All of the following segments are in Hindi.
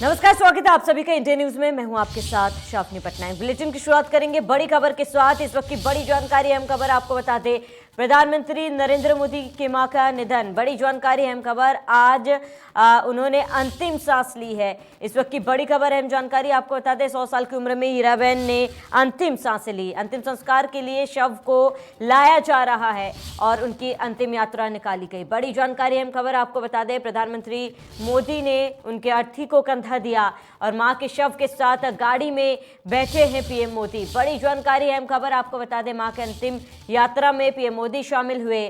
नमस्कार, स्वागत है आप सभी का इंडिया न्यूज में। मैं हूं आपके साथ शाफनी पटनायक। बुलेटिन की शुरुआत करेंगे बड़ी खबर के साथ। इस वक्त की बड़ी जानकारी, अहम खबर आपको बता दें। प्रधानमंत्री नरेंद्र मोदी की मां का निधन। बड़ी जानकारी, अहम खबर। आज उन्होंने अंतिम सांस ली है। इस वक्त की बड़ी खबर, अहम जानकारी आपको बता दें। 100 साल की उम्र में हीराबेन ने अंतिम सांसें ली। अंतिम संस्कार के लिए शव को लाया जा रहा है और उनकी अंतिम यात्रा निकाली गई। बड़ी जानकारी, अहम खबर आपको बता दें। प्रधानमंत्री मोदी ने उनके अर्थी को कंधा दिया और मां के शव के साथ गाड़ी में बैठे हैं पीएम मोदी। बड़ी जानकारी, अहम खबर आपको बता दें। मां के अंतिम यात्रा में पीएम मोदी शामिल हुए।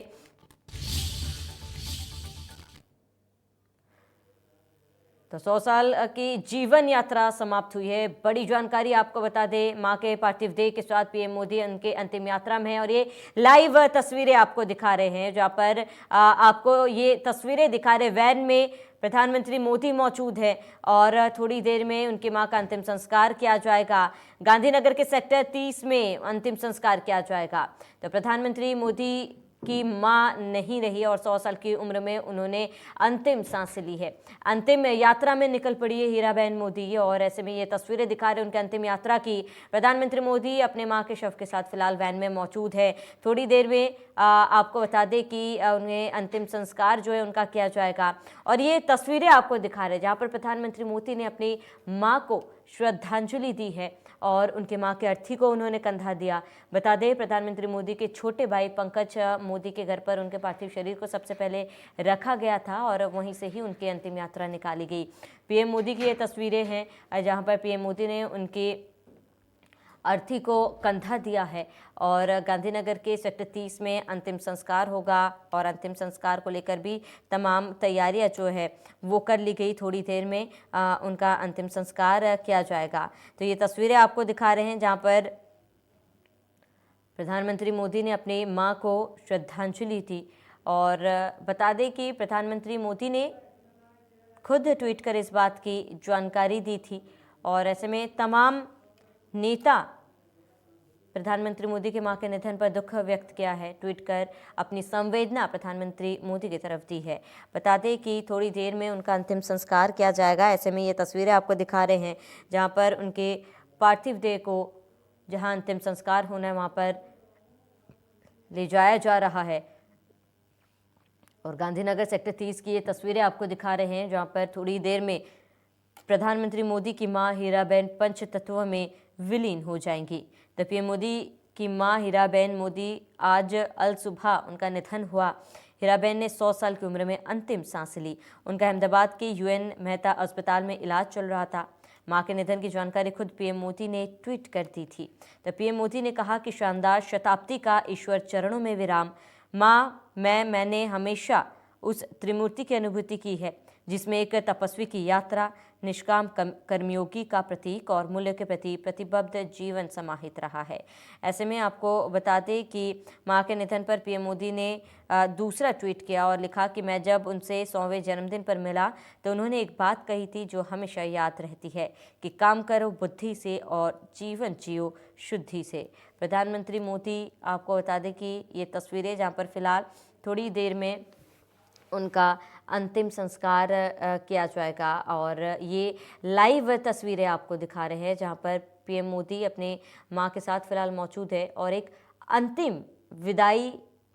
तो 100 साल की जीवन यात्रा समाप्त हुई है। बड़ी जानकारी आपको बता दें। मां के पार्थिव देह के साथ पीएम मोदी उनके अंतिम यात्रा में है और ये लाइव तस्वीरें आपको दिखा रहे हैं, जहां पर आपको ये तस्वीरें दिखा रहे वैन में प्रधानमंत्री मोदी मौजूद है और थोड़ी देर में उनकी मां का अंतिम संस्कार किया जाएगा। गांधीनगर के सेक्टर 30 में अंतिम संस्कार किया जाएगा। तो प्रधानमंत्री मोदी की मां नहीं रही और 100 साल की उम्र में उन्होंने अंतिम सांस ली है। अंतिम यात्रा में निकल पड़ी है हीराबेन मोदी और ऐसे में ये तस्वीरें दिखा रहे उनके अंतिम यात्रा की। प्रधानमंत्री मोदी अपने मां के शव के साथ फिलहाल वैन में मौजूद है। थोड़ी देर में आपको बता दें कि उन्हें अंतिम संस्कार जो है उनका किया जाएगा और ये तस्वीरें आपको दिखा रहे हैं जहाँ पर प्रधानमंत्री मोदी ने अपनी मां को श्रद्धांजलि दी है और उनके मां के अर्थी को उन्होंने कंधा दिया। बता दें, प्रधानमंत्री मोदी के छोटे भाई पंकज मोदी के घर पर उनके पार्थिव शरीर को सबसे पहले रखा गया था और वहीं से ही उनकी अंतिम यात्रा निकाली गई। पीएम मोदी की ये तस्वीरें हैं जहां पर पीएम मोदी ने उनके अर्थी को कंधा दिया है और गांधीनगर के सेक्टर 30 में अंतिम संस्कार होगा और अंतिम संस्कार को लेकर भी तमाम तैयारियां जो है वो कर ली गई। थोड़ी देर में उनका अंतिम संस्कार किया जाएगा। तो ये तस्वीरें आपको दिखा रहे हैं जहां पर प्रधानमंत्री मोदी ने अपनी मां को श्रद्धांजलि दी और बता दें कि प्रधानमंत्री मोदी ने खुद ट्वीट कर इस बात की जानकारी दी थी और ऐसे में तमाम नेता प्रधानमंत्री मोदी की मां के निधन पर दुख व्यक्त किया है। ट्वीट कर अपनी संवेदना प्रधानमंत्री मोदी की तरफ दी है। बता दें कि थोड़ी देर में उनका अंतिम संस्कार किया जाएगा। ऐसे में ये तस्वीरें आपको दिखा रहे हैं जहां पर उनके पार्थिव देह को जहां अंतिम संस्कार होना है वहां पर ले जाया जा रहा है और गांधीनगर सेक्टर 30 की ये तस्वीरें आपको दिखा रहे हैं जहां पर थोड़ी देर में प्रधानमंत्री मोदी की मां हीराबेन पंचतत्व में विलीन हो जाएंगी। तो पीएम मोदी की मां हीराबेन मोदी आज अल सुबह उनका निधन हुआ। हीराबेन ने 100 साल की उम्र में अंतिम सांस ली। उनका अहमदाबाद के यूएन मेहता अस्पताल में इलाज चल रहा था। मां के निधन की जानकारी खुद पीएम मोदी ने ट्वीट कर दी थी। तो पीएम मोदी ने कहा कि शानदार शताब्दी का ईश्वर चरणों में विराम। मां मैंने हमेशा उस त्रिमूर्ति की अनुभूति की है जिसमें एक तपस्वी की यात्रा, निष्काम कर्मयोगी का प्रतीक और मूल्य के प्रति प्रतिबद्ध जीवन समाहित रहा है। ऐसे में आपको बता दें कि मां के निधन पर पीएम मोदी ने दूसरा ट्वीट किया और लिखा कि मैं जब उनसे 100वें जन्मदिन पर मिला तो उन्होंने एक बात कही थी जो हमेशा याद रहती है कि काम करो बुद्धि से और जीवन जियो शुद्धि से। प्रधानमंत्री मोदी, आपको बता दें कि ये तस्वीरें जहाँ पर फिलहाल थोड़ी देर में उनका अंतिम संस्कार किया जाएगा और ये लाइव तस्वीरें आपको दिखा रहे हैं जहां पर पीएम मोदी अपने मां के साथ फिलहाल मौजूद है और एक अंतिम विदाई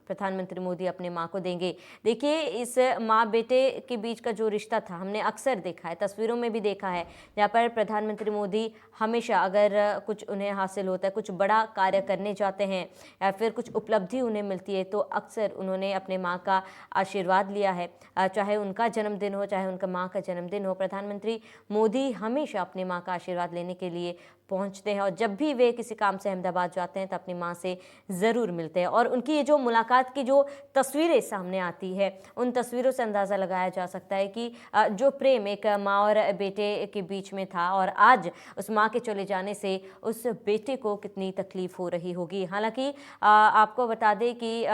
प्रधानमंत्री मोदी अपने मां को देंगे। देखिए, इस मां बेटे के बीच का जो रिश्ता था हमने अक्सर देखा है, तस्वीरों में भी देखा है, जहाँ पर प्रधानमंत्री मोदी हमेशा अगर कुछ उन्हें हासिल होता है, कुछ बड़ा कार्य करने जाते हैं या फिर कुछ उपलब्धि उन्हें मिलती है तो अक्सर उन्होंने अपने मां का आशीर्वाद लिया है। चाहे उनका जन्मदिन हो, चाहे उनका मां का जन्मदिन हो, प्रधानमंत्री मोदी हमेशा अपनी मां का आशीर्वाद लेने के लिए पहुंचते हैं और जब भी वे किसी काम से अहमदाबाद जाते हैं तो अपनी मां से ज़रूर मिलते हैं। और उनकी ये जो मुलाकात की जो तस्वीरें सामने आती है उन तस्वीरों से अंदाज़ा लगाया जा सकता है कि जो प्रेम एक मां और बेटे के बीच में था और आज उस मां के चले जाने से उस बेटे को कितनी तकलीफ़ हो रही होगी। हालांकि आपको बता दें कि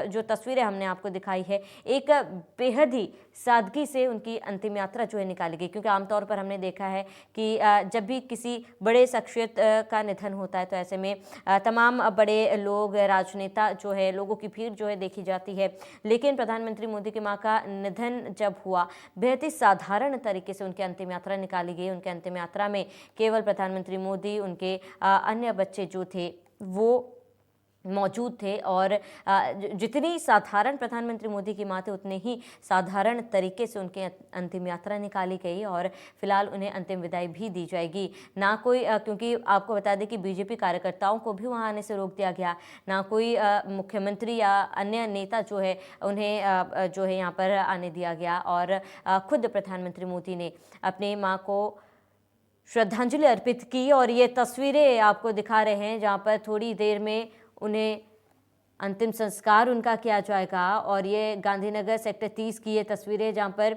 जो तस्वीरें हमने आपको दिखाई है एक बेहद ही सादगी से उनकी अंतिम यात्रा जो है निकाली गई, क्योंकि आमतौर पर हमने देखा है कि जब भी किसी बड़े शख्सियत का निधन होता है तो ऐसे में तमाम बड़े लोग, राजनेता जो है, लोगों की भीड़ जो है देखी जाती है। लेकिन प्रधानमंत्री मोदी की मां का निधन जब हुआ, बेहद ही साधारण तरीके से उनकी अंतिम यात्रा निकाली गई। उनके अंतिम यात्रा में केवल प्रधानमंत्री मोदी, उनके अन्य बच्चे जो थे वो मौजूद थे और जितनी साधारण प्रधानमंत्री मोदी की मां थे, उतने ही साधारण तरीके से उनकी अंतिम यात्रा निकाली गई और फिलहाल उन्हें अंतिम विदाई भी दी जाएगी। ना कोई क्योंकि आपको बता दें कि बीजेपी कार्यकर्ताओं को भी वहां आने से रोक दिया गया, ना कोई मुख्यमंत्री या अन्य नेता जो है उन्हें जो है यहाँ पर आने दिया गया और खुद प्रधानमंत्री मोदी ने अपनी माँ को श्रद्धांजलि अर्पित की। और ये तस्वीरें आपको दिखा रहे हैं जहाँ पर थोड़ी देर में उन्हें अंतिम संस्कार उनका किया जाएगा। और ये गांधीनगर सेक्टर 30 की ये तस्वीरें जहाँ पर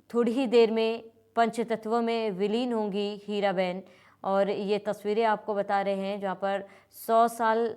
थोड़ी ही देर में पंचतत्वों में विलीन होंगी हीराबेन। और ये तस्वीरें आपको बता रहे हैं जहाँ पर 100 साल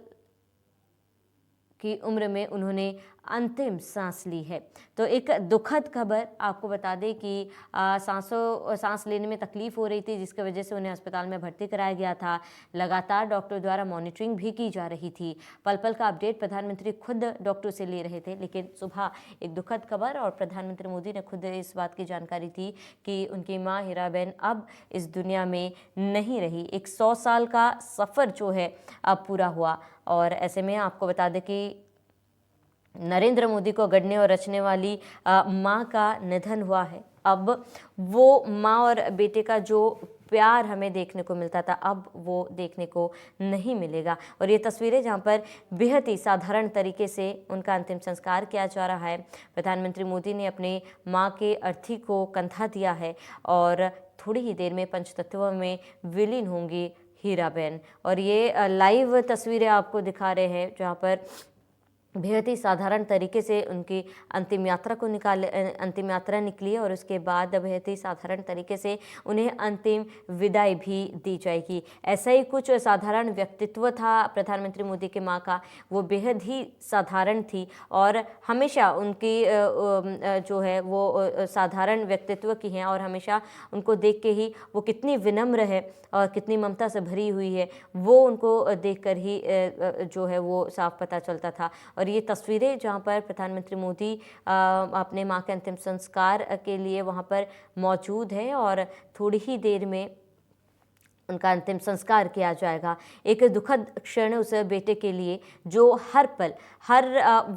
की उम्र में उन्होंने अंतिम सांस ली है। तो एक दुखद खबर आपको बता दें कि सांस लेने में तकलीफ हो रही थी, जिसकी वजह से उन्हें अस्पताल में भर्ती कराया गया था। लगातार डॉक्टर द्वारा मॉनिटरिंग भी की जा रही थी। पल पल का अपडेट प्रधानमंत्री खुद डॉक्टर से ले रहे थे। लेकिन सुबह एक दुखद खबर और प्रधानमंत्री मोदी ने खुद इस बात की जानकारी दी कि उनकी माँ हीराबेन अब इस दुनिया में नहीं रही। एक 100 साल का सफ़र जो है अब पूरा हुआ। और ऐसे में आपको बता दें कि नरेंद्र मोदी को गढ़ने और रचने वाली माँ का निधन हुआ है। अब वो माँ और बेटे का जो प्यार हमें देखने को मिलता था, अब वो देखने को नहीं मिलेगा। और ये तस्वीरें जहाँ पर बेहद ही साधारण तरीके से उनका अंतिम संस्कार किया जा रहा है। प्रधानमंत्री मोदी ने अपने माँ के अर्थी को कंधा दिया है और थोड़ी ही देर में पंचतत्वों में विलीन होंगी हीराबेन। और ये लाइव तस्वीरें आपको दिखा रहे हैं जहाँ पर बेहद ही साधारण तरीके से उनकी अंतिम यात्रा निकली और उसके बाद बेहद ही साधारण तरीके से उन्हें अंतिम विदाई भी दी जाएगी। ऐसा ही कुछ साधारण व्यक्तित्व था प्रधानमंत्री मोदी के माँ का। वो बेहद ही साधारण थी और हमेशा उनकी जो है वो साधारण व्यक्तित्व की हैं और हमेशा उनको देख के ही वो कितनी विनम्र है और कितनी ममता से भरी हुई है, वो उनको देखकर ही जो है वो साफ पता चलता था। और ये तस्वीरें जहाँ पर प्रधानमंत्री मोदी अपने माँ के अंतिम संस्कार के लिए वहाँ पर मौजूद है और थोड़ी ही देर में उनका अंतिम संस्कार किया जाएगा। एक दुखद क्षण उस बेटे के लिए जो हर पल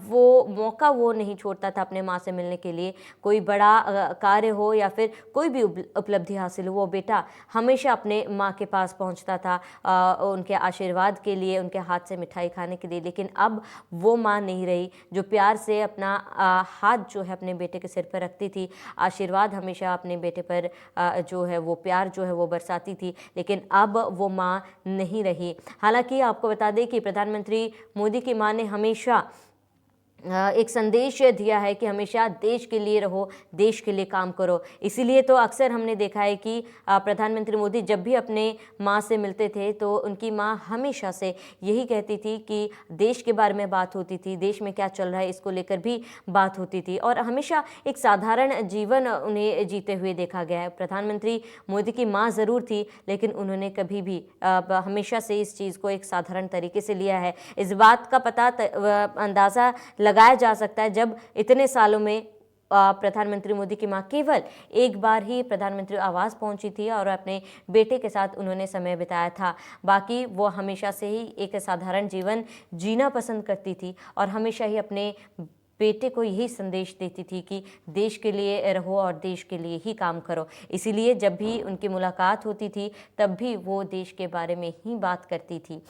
वो मौका वो नहीं छोड़ता था अपने माँ से मिलने के लिए। कोई बड़ा कार्य हो या फिर कोई भी उपलब्धि हासिल हो, वो बेटा हमेशा अपने माँ के पास पहुँचता था उनके आशीर्वाद के लिए, उनके हाथ से मिठाई खाने के लिए। लेकिन अब वो माँ नहीं रही जो प्यार से अपना हाथ जो है अपने बेटे के सिर पर रखती थी, आशीर्वाद हमेशा अपने बेटे पर जो है वो प्यार जो है वो बरसाती थी। लेकिन अब वो माँ नहीं रही। हालांकि आपको बता दें कि प्रधानमंत्री मोदी की माँ ने हमेशा एक संदेश दिया है कि हमेशा देश के लिए रहो, देश के लिए काम करो। इसीलिए तो अक्सर हमने देखा है कि प्रधानमंत्री मोदी जब भी अपने माँ से मिलते थे तो उनकी माँ हमेशा से यही कहती थी कि देश के बारे में बात होती थी, देश में क्या चल रहा है इसको लेकर भी बात होती थी और हमेशा एक साधारण जीवन उन्हें जीते हुए देखा गया है। प्रधानमंत्री मोदी की माँ ज़रूर थी, लेकिन उन्होंने कभी भी हमेशा से इस चीज़ को एक साधारण तरीके से लिया है। इस बात का पता अंदाज़ा लगाया जा सकता है जब इतने सालों में प्रधानमंत्री मोदी की मां केवल एक बार ही प्रधानमंत्री आवास पहुंची थी और अपने बेटे के साथ उन्होंने समय बिताया था। बाकी वो हमेशा से ही एक साधारण जीवन जीना पसंद करती थी और हमेशा ही अपने बेटे को यही संदेश देती थी कि देश के लिए रहो और देश के लिए ही काम करो। इसीलिए जब भी उनकी मुलाकात होती थी तब भी वो देश के बारे में ही बात करती थी।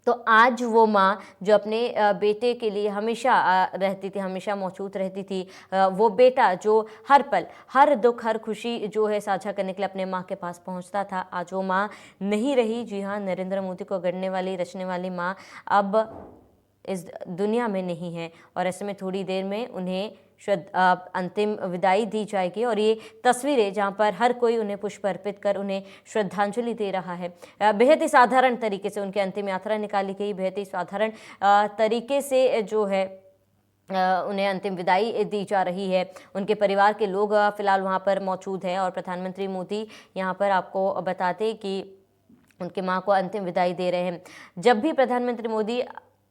तो आज वो माँ जो अपने बेटे के लिए हमेशा रहती थी, हमेशा मौजूद रहती थी, वो बेटा जो हर पल हर दुख हर खुशी जो है साझा करने के लिए अपने माँ के पास पहुँचता था, आज वो माँ नहीं रही। जी हाँ, नरेंद्र मोदी को गढ़ने वाली रचने वाली माँ अब इस दुनिया में नहीं है और ऐसे में थोड़ी देर में उन्हें अंतिम विदाई दी जाएगी। और ये तस्वीरें जहाँ पर हर कोई उन्हें पुष्प अर्पित कर उन्हें श्रद्धांजलि दे रहा है। बेहद ही साधारण तरीके से उनकी अंतिम यात्रा निकाली गई, बेहद ही साधारण तरीके से जो है उन्हें अंतिम विदाई दी जा रही है। उनके परिवार के लोग फिलहाल वहाँ पर मौजूद हैं और प्रधानमंत्री मोदी यहाँ पर आपको बताते कि उनकी माँ को अंतिम विदाई दे रहे हैं। जब भी प्रधानमंत्री मोदी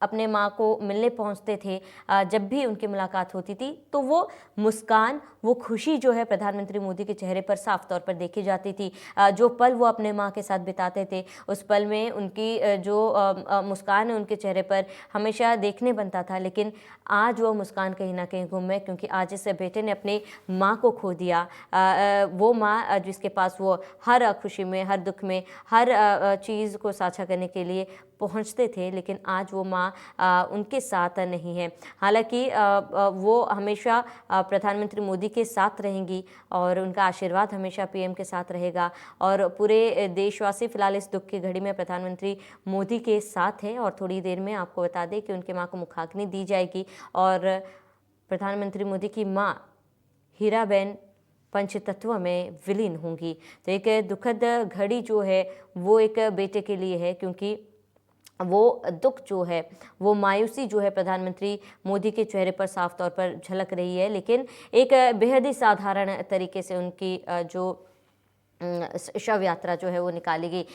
अपने माँ को मिलने पहुंचते थे, जब भी उनकी मुलाकात होती थी तो वो मुस्कान, वो खुशी जो है प्रधानमंत्री मोदी के चेहरे पर साफ तौर पर देखी जाती थी। जो पल वो अपने माँ के साथ बिताते थे, उस पल में उनकी जो मुस्कान है उनके चेहरे पर हमेशा देखने बनता था। लेकिन आज वो मुस्कान कहीं ना कहीं गुम है, क्योंकि आज इस बेटे ने अपनी माँ को खो दिया। वो माँ जिसके पास वो हर खुशी में, हर दुख में, हर चीज़ को साझा करने के लिए पहुंचते थे, लेकिन आज वो माँ उनके साथ नहीं है। हालांकि वो हमेशा प्रधानमंत्री मोदी के साथ रहेंगी और उनका आशीर्वाद हमेशा पीएम के साथ रहेगा। और पूरे देशवासी फिलहाल इस दुख की घड़ी में प्रधानमंत्री मोदी के साथ हैं। और थोड़ी देर में आपको बता दें कि उनकी माँ को मुखाग्नि दी जाएगी और प्रधानमंत्री मोदी की माँ हीराबेन पंचतत्व में विलीन होंगी। तो एक दुखद घड़ी जो है वो एक बेटे के लिए है, क्योंकि वो दुख जो है, वो मायूसी जो है प्रधानमंत्री मोदी के चेहरे पर साफ तौर पर झलक रही है। लेकिन एक बेहद ही साधारण तरीके से उनकी जो शव यात्रा जो है वो निकाली गई।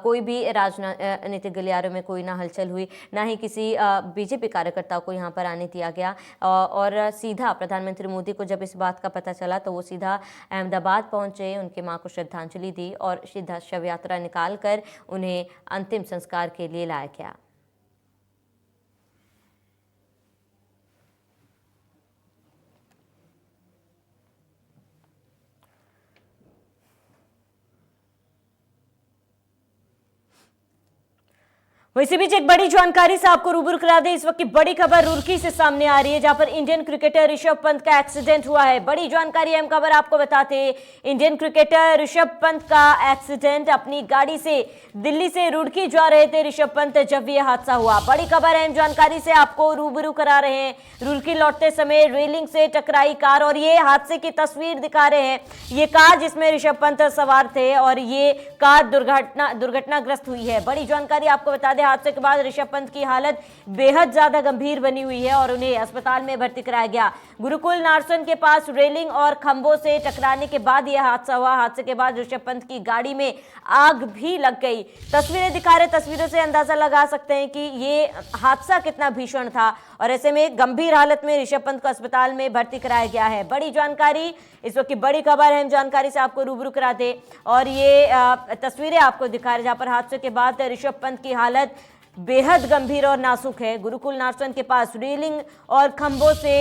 कोई भी राजनीतिक गलियारों में कोई ना हलचल हुई, ना ही किसी बीजेपी कार्यकर्ता को यहाँ पर आने दिया गया। और सीधा प्रधानमंत्री मोदी को जब इस बात का पता चला तो वो सीधा अहमदाबाद पहुँचे, उनकी माँ को श्रद्धांजलि दी और सीधा शव यात्रा निकाल कर उन्हें अंतिम संस्कार के लिए लाया गया। इसी बीच एक बड़ी जानकारी से आपको रूबरू करा दें। इस वक्त की बड़ी खबर रुड़की से सामने आ रही है, जहां पर इंडियन क्रिकेटर ऋषभ पंत का एक्सीडेंट हुआ है। बड़ी जानकारी, अहम खबर आपको बताते हैं। इंडियन क्रिकेटर ऋषभ पंत का एक्सीडेंट, अपनी गाड़ी से दिल्ली से रुड़की जा रहे थे ऋषभ पंत जब यह हादसा हुआ। बड़ी खबर, अहम जानकारी से आपको रूबरू करा रहे हैं। रुड़की लौटते समय रेलिंग से टकराई कार और ये हादसे की तस्वीर दिखा रहे हैं। ये कार जिसमें ऋषभ पंत सवार थे और ये कार दुर्घटनाग्रस्त हुई है। बड़ी जानकारी आपको बता दें, हादसे के बाद ऋषभ पंत की हालत बेहद ज्यादा गंभीर बनी हुई है और उन्हें अस्पताल में भर्ती कराया गया। गुरुकुल नारसन के पास रेलिंग और खंभों से टकराने के बाद यह हादसा हुआ। हादसे के बाद ऋषभ पंत की गाड़ी में आग भी लग गई। तस्वीरें दिखा रहे, तस्वीरों से अंदाजा लगा सकते हैं कि ये हादसा कितना भीषण था और ऐसे में गंभीर हालत में ऋषभ पंत को अस्पताल में भर्ती कराया गया है। बड़ी जानकारी, इस वक्त की बड़ी खबर है, जानकारी से आपको रूबरू करा दे और ये तस्वीरें आपको दिखा रहे जहां पर हादसे के बाद ऋषभ पंत की हालत बेहद गंभीर और नाजुक है। गुरुकुल नारसन के पास रेलिंग और खंभों से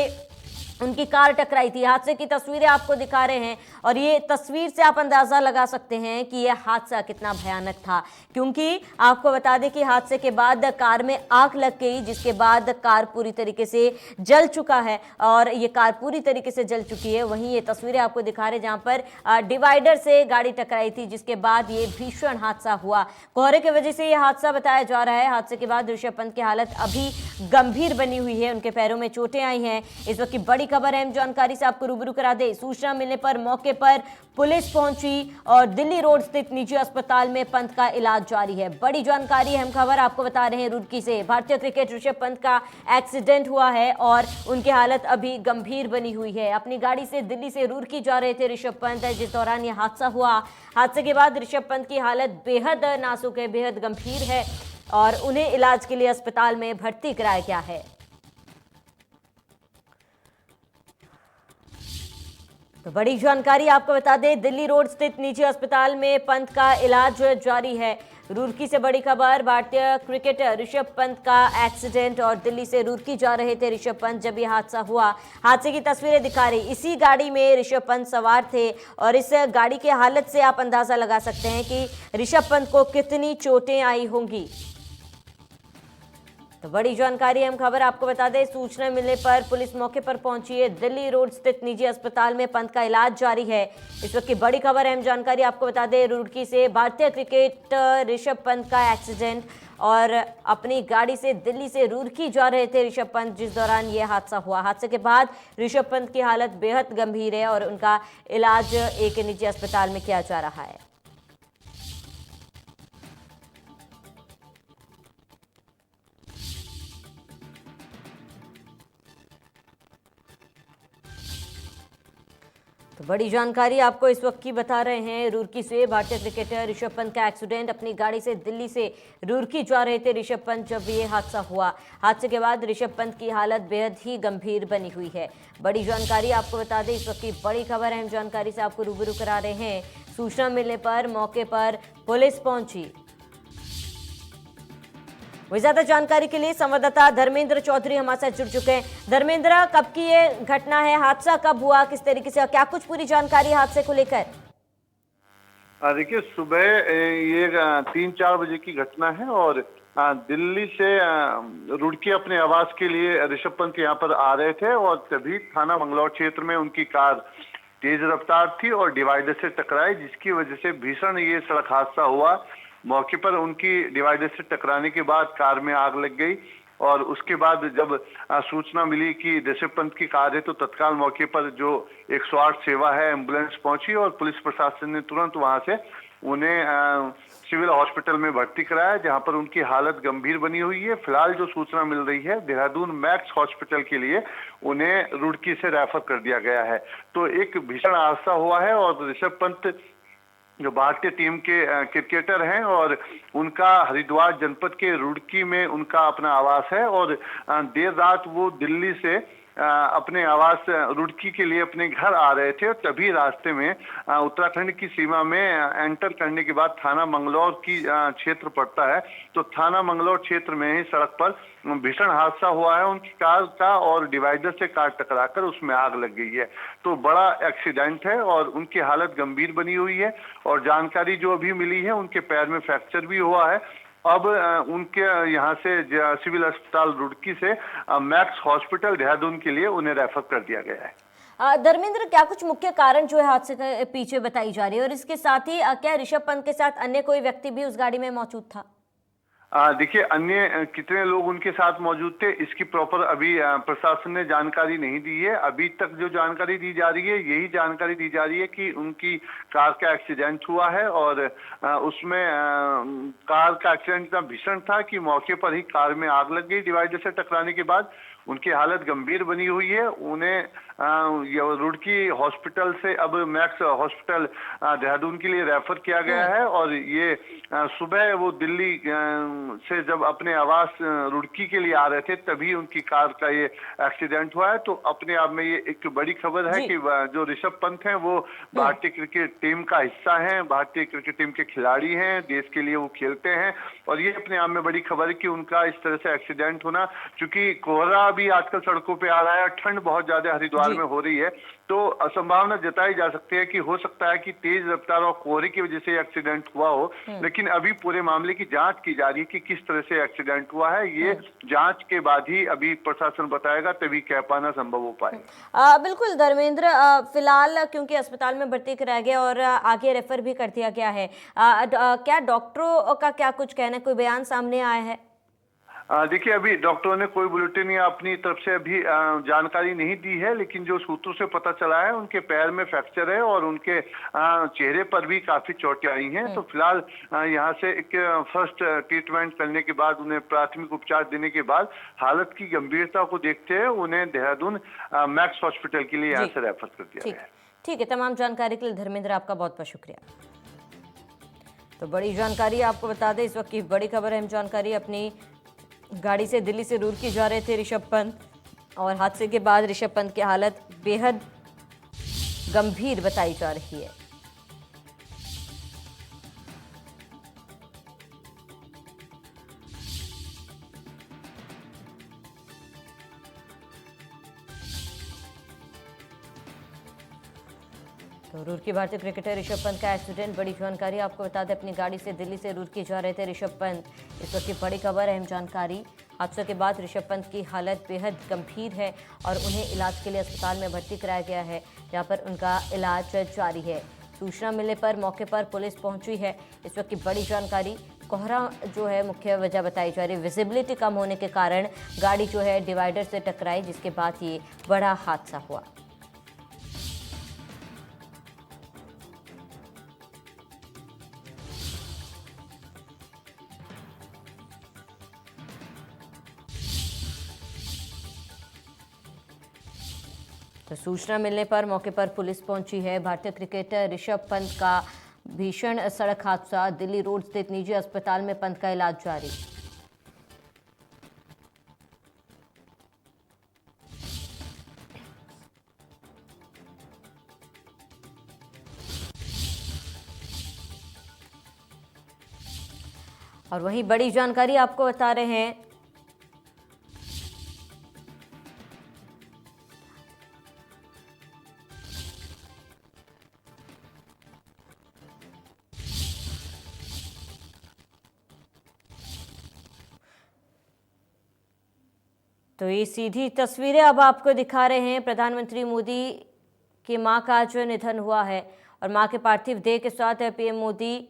उनकी कार टकराई थी। हादसे की तस्वीरें आपको दिखा रहे हैं और ये तस्वीर से आप अंदाजा लगा सकते हैं कि यह हादसा कितना भयानक था, क्योंकि आपको बता दें कि हादसे के बाद कार में आग लग गई, जिसके बाद कार पूरी तरीके से जल चुका है और ये कार पूरी तरीके से जल चुकी है। वहीं ये तस्वीरें आपको दिखा रहे जहां पर डिवाइडर से गाड़ी टकराई थी, जिसके बाद ये भीषण हादसा हुआ। कोहरे की वजह से यह हादसा बताया जा रहा है। हादसे के बाद ऋषभ पंत की हालत अभी गंभीर बनी हुई है, उनके पैरों में चोटें आई हैं। इस वक्त की बड़ी खबर है, जानकारी से आपको रूबरू करा दे। सूचना मिलने पर मौके पर पुलिस पहुंची और दिल्ली रोड स्थित निजी अस्पताल में पंत का इलाज जारी है। बड़ी जानकारी, अहम खबर आपको बता रहे हैं रुड़की से। भारतीय क्रिकेट ऋषभ पंत का एक्सीडेंट हुआ है और उनकी हालत अभी गंभीर बनी हुई है। अपनी गाड़ी से दिल्ली से रुड़की जा रहे थे ऋषभ पंत, जिस दौरान यह हादसा हुआ। हादसे के बाद ऋषभ पंत की हालत बेहद नाजुक है, बेहद गंभीर है और उन्हें इलाज के लिए अस्पताल में भर्ती कराया गया है। तो बड़ी जानकारी आपको बता दें, दिल्ली रोड स्थित निजी अस्पताल में पंत का इलाज जारी है। रुड़की से बड़ी खबर, भारतीय क्रिकेटर ऋषभ पंत का एक्सीडेंट और दिल्ली से रुड़की जा रहे थे ऋषभ पंत जब यह हादसा हुआ। हादसे की तस्वीरें दिखा रही, इसी गाड़ी में ऋषभ पंत सवार थे और इस गाड़ी की हालत से आप अंदाजा लगा सकते हैं कि ऋषभ पंत को कितनी चोटें आई होंगी। तो बड़ी जानकारी, हम खबर आपको बता दें, सूचना मिलने पर पुलिस मौके पर पहुंची है। दिल्ली रोड स्थित निजी अस्पताल में पंत का इलाज जारी है। इस वक्त की बड़ी खबर, अहम जानकारी आपको बता दें, रुड़की से भारतीय क्रिकेटर ऋषभ पंत का एक्सीडेंट और अपनी गाड़ी से दिल्ली से रुड़की जा रहे थे ऋषभ पंत, जिस दौरान यह हादसा हुआ। हादसे के बाद ऋषभ पंत की हालत बेहद गंभीर है और उनका इलाज एक निजी अस्पताल में किया जा रहा है। तो बड़ी जानकारी आपको इस वक्त की बता रहे हैं। रुड़की से भारतीय क्रिकेटर ऋषभ पंत का एक्सीडेंट। अपनी गाड़ी से दिल्ली से रुड़की जा रहे थे ऋषभ पंत जब ये हादसा हुआ। हादसे के बाद ऋषभ पंत की हालत बेहद ही गंभीर बनी हुई है। बड़ी जानकारी आपको बता दें, इस वक्त की बड़ी खबर अहम जानकारी से आपको रूबरू करा रहे हैं। सूचना मिलने पर मौके पर पुलिस पहुंची। वही ज्यादा जानकारी के लिए संवाददाता धर्मेंद्र चौधरी हमारे साथ जुड़ चुके हैं। धर्मेंद्र, कब की ये घटना है, हादसा कब हुआ, किस तरीके से, क्या कुछ पूरी जानकारी हादसे को लेकर? देखिए, सुबह ये 3-4 बजे की घटना है और दिल्ली से रुड़की अपने आवास के लिए ऋषभ पंत यहाँ पर आ रहे थे और तभी थाना मंगलौर क्षेत्र में उनकी कार तेज रफ्तार थी और डिवाइडर से टकराई, जिसकी वजह से भीषण ये सड़क हादसा हुआ। मौके पर उनकी डिवाइडर से टकराने के बाद कार में आग लग गई और उसके बाद जब सूचना मिली कि ऋषभ पंत की कार है तो तत्काल मौके पर जो 108 सेवा है एम्बुलेंस पहुंची और पुलिस प्रशासन ने तुरंत वहां से उन्हें सिविल हॉस्पिटल में भर्ती कराया, जहां पर उनकी हालत गंभीर बनी हुई है। फिलहाल जो सूचना मिल रही है, देहरादून मैक्स हॉस्पिटल के लिए उन्हें रुड़की से रेफर कर दिया गया है। तो एक भीषण हादसा हुआ है और ऋषभ पंत जो भारतीय टीम के क्रिकेटर हैं और उनका हरिद्वार जनपद के रुड़की में उनका अपना आवास है और देर रात वो दिल्ली से अपने आवास रुड़की के लिए अपने घर आ रहे थे और तभी रास्ते में उत्तराखंड की सीमा में एंटर करने के बाद थाना मंगलौर की क्षेत्र पड़ता है, तो थाना मंगलौर क्षेत्र में ही सड़क पर भीषण हादसा हुआ है उनकी कार का और डिवाइडर से कार टकराकर उसमें आग लग गई है। तो बड़ा एक्सीडेंट है और उनकी हालत गंभीर बनी हुई है और जानकारी जो अभी मिली है उनके पैर में फ्रैक्चर भी हुआ है। अब उनके यहाँ से सिविल अस्पताल रुड़की से मैक्स हॉस्पिटल देहरादून के लिए उन्हें रेफर कर दिया गया है। धर्मेंद्र, क्या कुछ मुख्य कारण जो है हादसे के पीछे बताई जा रही है और इसके साथ ही क्या ऋषभ पंत के साथ अन्य कोई व्यक्ति भी उस गाड़ी में मौजूद था? देखिए, अन्य कितने लोग उनके साथ मौजूद थे इसकी प्रॉपर अभी प्रशासन ने जानकारी नहीं दी है। अभी तक जो जानकारी दी जा रही है यही जानकारी दी जा रही है कि उनकी कार का एक्सीडेंट हुआ है और उसमें कार का एक्सीडेंट इतना भीषण था कि मौके पर ही कार में आग लग गई डिवाइडर से टकराने के बाद। उनकी हालत गंभीर बनी हुई है। उन्हें रुड़की हॉस्पिटल से अब मैक्स हॉस्पिटल देहरादून के लिए रेफर किया गया है और ये सुबह वो दिल्ली से जब अपने आवास रुड़की के लिए आ रहे थे तभी उनकी कार का ये एक्सीडेंट हुआ है। तो अपने आप में ये एक बड़ी खबर है कि जो ऋषभ पंत हैं वो भारतीय क्रिकेट टीम का हिस्सा हैं, भारतीय क्रिकेट टीम के खिलाड़ी हैं, देश के लिए वो खेलते हैं और ये अपने आप में बड़ी खबर है कि उनका इस तरह से एक्सीडेंट होना, क्योंकि कोहरा भी आजकल सड़कों पे आ रहा है, ठंड बहुत ज्यादा हरिद्वार में हो रही है, तो संभावना जताई जा सकती है कि हो सकता है कि तेज रफ्तार और कोहरे की वजह से एक्सीडेंट हुआ हो। लेकिन अभी पूरे मामले की जांच की जा रही है कि किस तरह से एक्सीडेंट हुआ है। ये जांच के बाद ही अभी प्रशासन बताएगा, तभी कह पाना संभव हो पाएगा। बिल्कुल धर्मेंद्र, फिलहाल क्योंकि अस्पताल में भर्ती कराया गया और आगे रेफर भी कर दिया गया है, क्या डॉक्टरों का क्या कुछ कहना है, कोई बयान सामने आया है? देखिए, अभी डॉक्टरों ने कोई बुलेटिन या अपनी तरफ से अभी जानकारी नहीं दी है, लेकिन जो सूत्रों से पता चला है उनके पैर में फ्रैक्चर है और उनके चेहरे पर भी काफी चोटें आई हैं। तो फिलहाल यहाँ से एक फर्स्ट ट्रीटमेंट करने के बाद, उन्हें प्राथमिक उपचार देने के बाद हालत की गंभीरता को देखते हुए उन्हें देहरादून मैक्स हॉस्पिटल के लिए यहाँ से रेफर कर दिया गया है। ठीक है, तमाम जानकारी के लिए धर्मेंद्र आपका बहुत बहुत शुक्रिया। तो बड़ी जानकारी आपको बता दें, इस वक्त की बड़ी खबर है, जानकारी अपनी गाड़ी से दिल्ली से रुड़की जा रहे थे ऋषभ पंत और हादसे के बाद ऋषभ पंत की हालत बेहद गंभीर बताई जा रही है। तो रुड़की भारतीय क्रिकेटर ऋषभ पंत का एक्सीडेंट, बड़ी जानकारी आपको बता दें, अपनी गाड़ी से दिल्ली से रुड़की जा रहे थे ऋषभ पंत। इस वक्त की बड़ी खबर, अहम जानकारी, हादसे के बाद ऋषभ पंत की हालत बेहद गंभीर है और उन्हें इलाज के लिए अस्पताल में भर्ती कराया गया है, जहां पर उनका इलाज जारी है। सूचना मिलने पर मौके पर पुलिस पहुंची है। इस वक्त की बड़ी जानकारी, कोहरा जो है मुख्य वजह बताई जा रही है, विजिबिलिटी कम होने के कारण गाड़ी जो है डिवाइडर से टकराई, जिसके बाद ये बड़ा हादसा हुआ। तो सूचना मिलने पर मौके पर पुलिस पहुंची है। भारतीय क्रिकेटर ऋषभ पंत का भीषण सड़क हादसा, दिल्ली रोड स्थित निजी अस्पताल में पंत का इलाज जारी। और वहीं बड़ी जानकारी आपको बता रहे हैं, तो ये सीधी तस्वीरें अब आपको दिखा रहे हैं। प्रधानमंत्री मोदी की मां का आज निधन हुआ है और मां के पार्थिव देह के साथ पीएम मोदी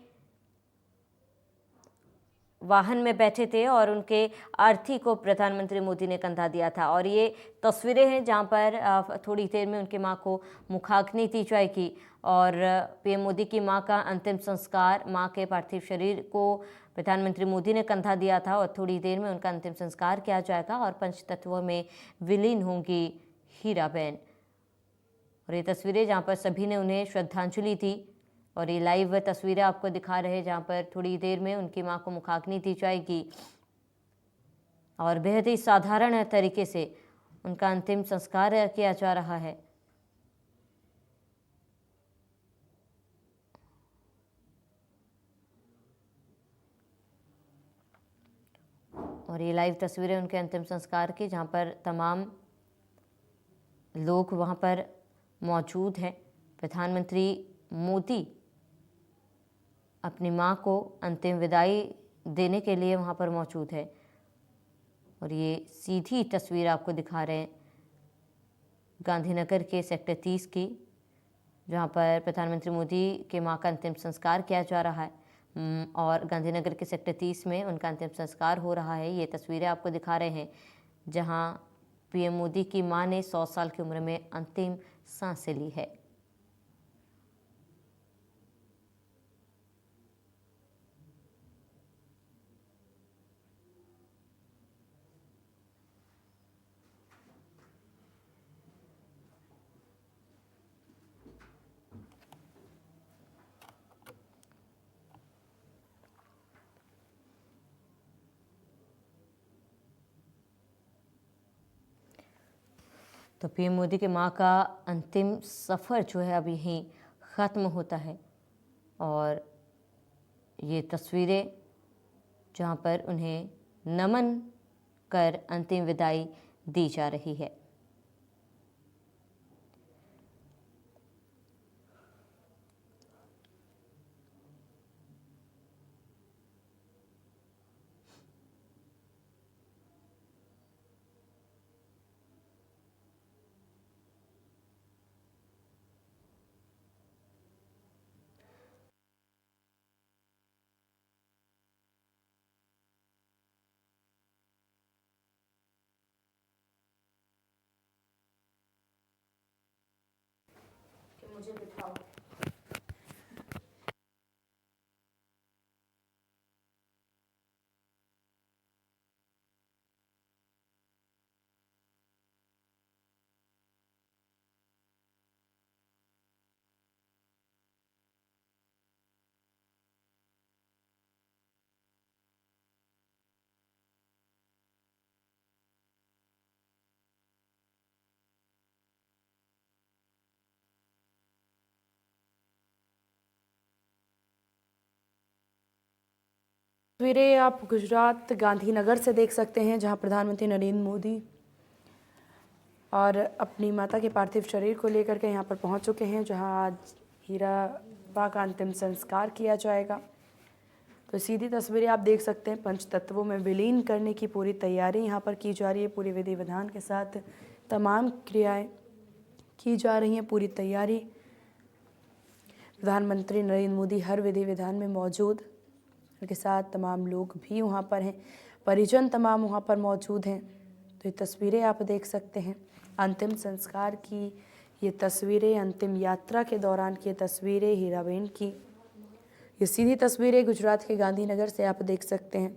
वाहन में बैठे थे और उनके अर्थी को प्रधानमंत्री मोदी ने कंधा दिया था। और ये तस्वीरें हैं जहां पर थोड़ी देर में उनकी मां को मुखाग्नि दी जाएगी और पीएम मोदी की मां का अंतिम संस्कार, मां के पार्थिव शरीर को प्रधानमंत्री मोदी ने कंधा दिया था और थोड़ी देर में उनका अंतिम संस्कार किया जाएगा और पंचतत्वों में विलीन होंगी हीराबेन। और ये तस्वीरें जहाँ पर सभी ने उन्हें श्रद्धांजलि दी और ये लाइव तस्वीरें आपको दिखा रहे हैं जहाँ पर थोड़ी देर में उनकी मां को मुखाग्नि दी जाएगी और बेहद ही साधारण तरीके से उनका अंतिम संस्कार किया जा रहा है। और ये लाइव तस्वीरें उनके अंतिम संस्कार की, जहाँ पर तमाम लोग वहाँ पर मौजूद हैं। प्रधानमंत्री मोदी अपनी मां को अंतिम विदाई देने के लिए वहाँ पर मौजूद है और ये सीधी तस्वीर आपको दिखा रहे हैं गांधीनगर के सेक्टर 30 की, जहाँ पर प्रधानमंत्री मोदी के मां का अंतिम संस्कार किया जा रहा है और गांधीनगर के सेक्टर 30 में उनका अंतिम संस्कार हो रहा है। ये तस्वीरें आपको दिखा रहे हैं जहां पीएम मोदी की मां ने 100 साल की उम्र में अंतिम सांसें ली है। तो पीएम मोदी के मां का अंतिम सफ़र जो है अब यहीं ख़त्म होता है और ये तस्वीरें जहां पर उन्हें नमन कर अंतिम विदाई दी जा रही है। मुझे बिठाओ। तस्वीरें आप गुजरात गांधीनगर से देख सकते हैं, जहां प्रधानमंत्री नरेंद्र मोदी और अपनी माता के पार्थिव शरीर को लेकर के यहां पर पहुंच चुके हैं, जहां आज हीराबा का अंतिम संस्कार किया जाएगा। तो सीधी तस्वीरें आप देख सकते हैं, पंचतत्वों में विलीन करने की पूरी तैयारी यहां पर की जा रही है। पूरी विधि विधान के साथ तमाम क्रियाएं की जा रही हैं, पूरी तैयारी। प्रधानमंत्री नरेंद्र मोदी हर विधि विधान में मौजूद, उनके साथ तमाम लोग भी वहाँ पर हैं, परिजन तमाम वहाँ पर मौजूद हैं। तो ये तस्वीरें आप देख सकते हैं अंतिम संस्कार की, ये तस्वीरें अंतिम यात्रा के दौरान की तस्वीरें हीराबेन की। ये सीधी तस्वीरें गुजरात के गांधीनगर से आप देख सकते हैं।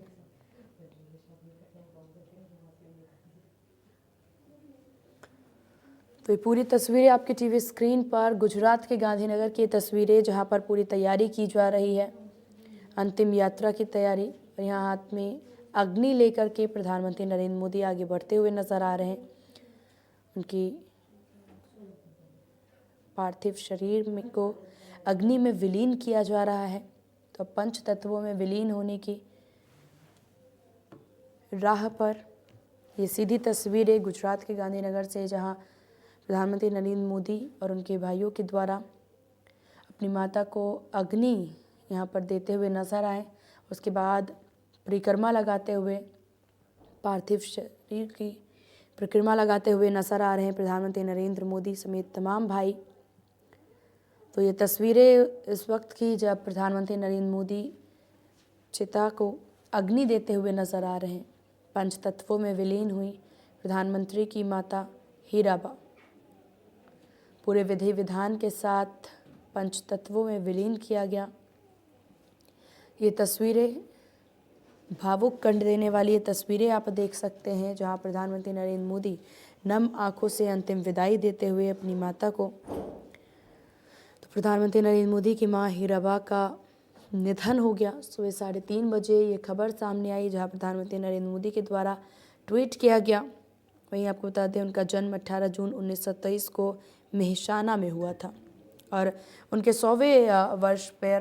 तो तो ये पूरी तस्वीरें आपकी टीवी स्क्रीन पर गुजरात के गांधीनगर की तस्वीरें, जहां पर पूरी तैयारी की जा रही है, अंतिम यात्रा की तैयारी। और यहाँ हाथ में अग्नि लेकर के प्रधानमंत्री नरेंद्र मोदी आगे बढ़ते हुए नजर आ रहे हैं। उनकी पार्थिव शरीर में को अग्नि में विलीन किया जा रहा है। तो पंच तत्वों में विलीन होने की राह पर ये सीधी तस्वीरें गुजरात के गांधीनगर से, जहां प्रधानमंत्री नरेंद्र मोदी और उनके भाइयों के द्वारा अपनी माता को अग्नि यहाँ पर देते हुए नजर आए। उसके बाद परिक्रमा लगाते हुए, पार्थिव शरीर की परिक्रमा लगाते हुए नजर आ रहे हैं प्रधानमंत्री नरेंद्र मोदी समेत तमाम भाई। तो ये तस्वीरें इस वक्त की जब प्रधानमंत्री नरेंद्र मोदी चिता को अग्नि देते हुए नजर आ रहे हैं। पंच तत्वों में विलीन हुई प्रधानमंत्री की माता हीराबा। पूरे विधि विधान के साथ पंच तत्वों में विलीन किया गया। ये तस्वीरें भावुक कर देने वाली ये तस्वीरें आप देख सकते हैं, जहां प्रधानमंत्री नरेंद्र मोदी नम आंखों से अंतिम विदाई देते हुए अपनी माता को। तो प्रधानमंत्री नरेंद्र मोदी की मां हीराबा का निधन हो गया। सुबह 3:30 बजे ये खबर सामने आई, जहां प्रधानमंत्री नरेंद्र मोदी के द्वारा ट्वीट किया गया। वहीं आपको बता दें, उनका जन्म 18 जून 1923 को मेहसाना में हुआ था। और उनके 100वें वर्ष पर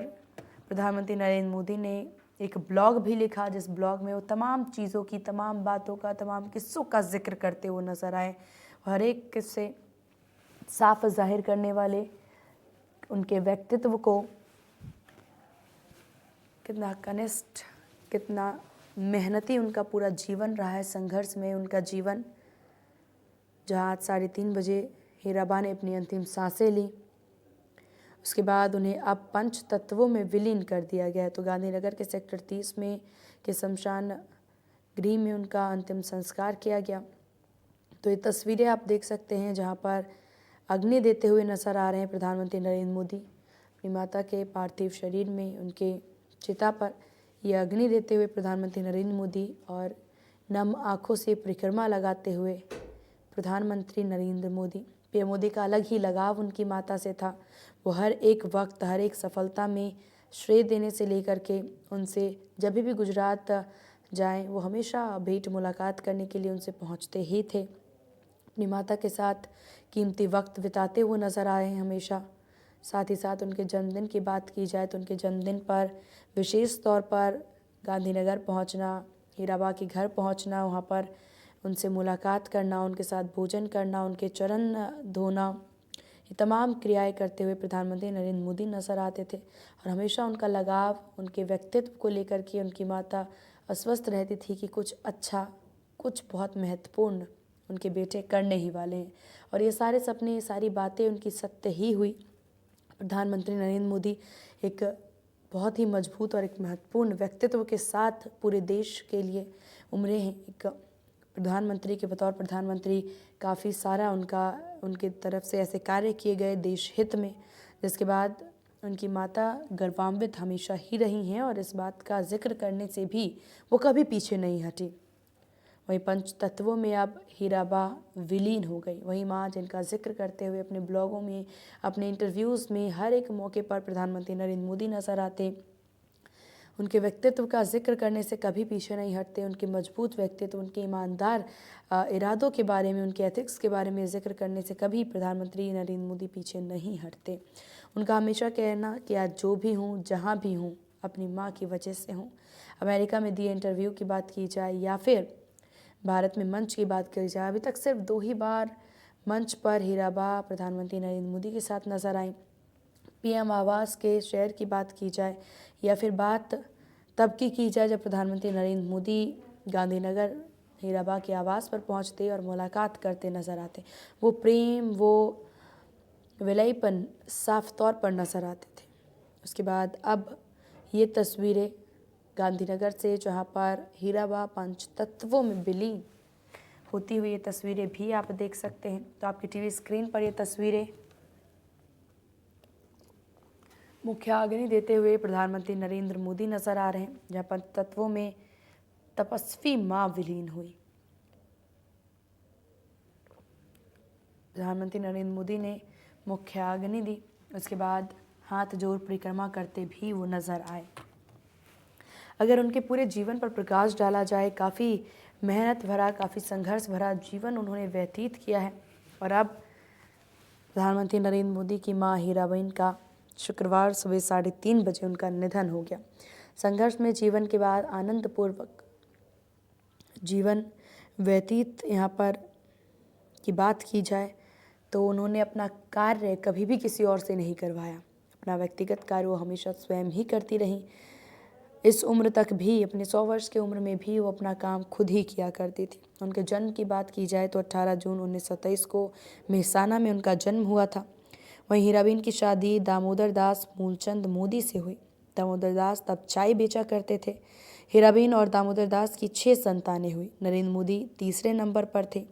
प्रधानमंत्री नरेंद्र मोदी ने एक ब्लॉग भी लिखा, जिस ब्लॉग में वो तमाम चीज़ों की, तमाम बातों का, तमाम किस्सों का जिक्र करते हुए नजर आए। हर एक किस्से साफ जाहिर करने वाले उनके व्यक्तित्व को, कितना कनिष्ठ, कितना मेहनती उनका पूरा जीवन रहा है, संघर्ष में उनका जीवन। जहाँ आज 3:30 बजे हीराबा ने अपनी अंतिम सांसें ली, उसके बाद उन्हें अब पंच तत्वों में विलीन कर दिया गया है। तो गांधीनगर के सेक्टर 30 में के शमशान गृह में उनका अंतिम संस्कार किया गया। तो ये तस्वीरें आप देख सकते हैं, जहाँ पर अग्नि देते हुए नजर आ रहे हैं प्रधानमंत्री नरेंद्र मोदी अपनी माता के पार्थिव शरीर में, उनके चिता पर ये अग्नि देते हुए प्रधानमंत्री नरेंद्र मोदी और नम आँखों से परिक्रमा लगाते हुए प्रधानमंत्री नरेंद्र मोदी। पीएम मोदी का अलग ही लगाव उनकी माता से था। वो हर एक वक्त, हर एक सफलता में श्रेय देने से लेकर के उनसे जब भी गुजरात जाएं, वो हमेशा भेंट मुलाकात करने के लिए उनसे पहुंचते ही थे। अपनी माता के साथ कीमती वक्त बिताते हुए नज़र आए हैं हमेशा। साथ ही साथ उनके जन्मदिन की बात की जाए तो उनके जन्मदिन पर विशेष तौर पर गांधीनगर पहुंचना, हीराबा के घर पहुंचना, वहां पर उनसे मुलाकात करना, उनके साथ भोजन करना, उनके चरण धोना, ये तमाम क्रियाएं करते हुए प्रधानमंत्री नरेंद्र मोदी नजर आते थे। और हमेशा उनका लगाव उनके व्यक्तित्व को लेकर के उनकी माता अस्वस्थ रहती थी कि कुछ अच्छा, कुछ बहुत महत्वपूर्ण उनके बेटे करने ही वाले हैं। और ये सारे सपने, ये सारी बातें उनकी सत्य ही हुई। प्रधानमंत्री नरेंद्र मोदी एक बहुत ही मजबूत और एक महत्वपूर्ण व्यक्तित्व के साथ पूरे देश के लिए उमरे हैं। एक प्रधानमंत्री के बतौर प्रधानमंत्री काफ़ी सारा उनके तरफ से ऐसे कार्य किए गए देश हित में, जिसके बाद उनकी माता गर्वान्वित हमेशा ही रही हैं और इस बात का जिक्र करने से भी वो कभी पीछे नहीं हटी। वहीं पंच तत्वों में अब हीराबा विलीन हो गई। वहीं माँ, जिनका जिक्र करते हुए अपने ब्लॉगों में, अपने इंटरव्यूज़ में हर एक मौके पर प्रधानमंत्री नरेंद्र मोदी नजर आते, उनके व्यक्तित्व का जिक्र करने से कभी पीछे नहीं हटते। उनके मजबूत व्यक्तित्व, उनके ईमानदार इरादों के बारे में, उनके एथिक्स के बारे में जिक्र करने से कभी प्रधानमंत्री नरेंद्र मोदी पीछे नहीं हटते। उनका हमेशा कहना कि आज जो भी हूँ, जहाँ भी हूँ, अपनी माँ की वजह से हूँ। अमेरिका में दिए इंटरव्यू की बात की जाए या फिर भारत में मंच की बात करी जाए, अभी तक सिर्फ 2 ही बार मंच पर हीराबा प्रधानमंत्री नरेंद्र मोदी के साथ नजर आईं। पीएम आवास के शेयर की बात की जाए या फिर बात तब की जाए जब प्रधानमंत्री नरेंद्र मोदी गांधीनगर हीराबा के आवास पर पहुंचते और मुलाकात करते नजर आते, वो प्रेम, वो विलयपन साफ तौर पर नजर आते थे। उसके बाद अब ये तस्वीरें गांधीनगर से, जहां पर हीराबा पंच तत्वों में विलीन होती हुई ये तस्वीरें भी आप देख सकते हैं। तो आपकी टीवी स्क्रीन पर ये तस्वीरें मुख्य अग्नि देते हुए प्रधानमंत्री नरेंद्र मोदी नजर आ रहे हैं, जहां पंच तत्वों में तपस्वी मां विलीन हुई। प्रधानमंत्री नरेंद्र मोदी ने मुख्याग्नि दी। उसके बाद हाथ जोड़ परिक्रमा करते भी वो नजर आए। अगर उनके पूरे जीवन पर प्रकाश डाला जाए, काफ़ी मेहनत भरा, काफ़ी संघर्ष भरा जीवन उन्होंने व्यतीत किया है। और अब प्रधानमंत्री नरेंद्र मोदी की मां हीराबेन का शुक्रवार सुबह 3:30 बजे उनका निधन हो गया। संघर्ष में जीवन के बाद आनंदपूर्वक जीवन व्यतीत यहाँ पर की बात की जाए तो उन्होंने अपना कार्य कभी भी किसी और से नहीं करवाया। अपना व्यक्तिगत कार्य वो हमेशा स्वयं ही करती रहीं। इस उम्र तक भी, अपने 100 वर्ष की उम्र में भी वो अपना काम खुद ही किया करती थी। उनके जन्म की बात की जाए तो 18 जून 1923 को मेहसाना में उनका जन्म हुआ था। वहीं हीराबेन की शादी दामोदर दास मूलचंद मोदी से हुई। दामोदर दास तब चाय बेचा करते थे। हीराबेन और दामोदर दास की 6 संतानें हुई। नरेंद्र मोदी तीसरे नंबर पर थे।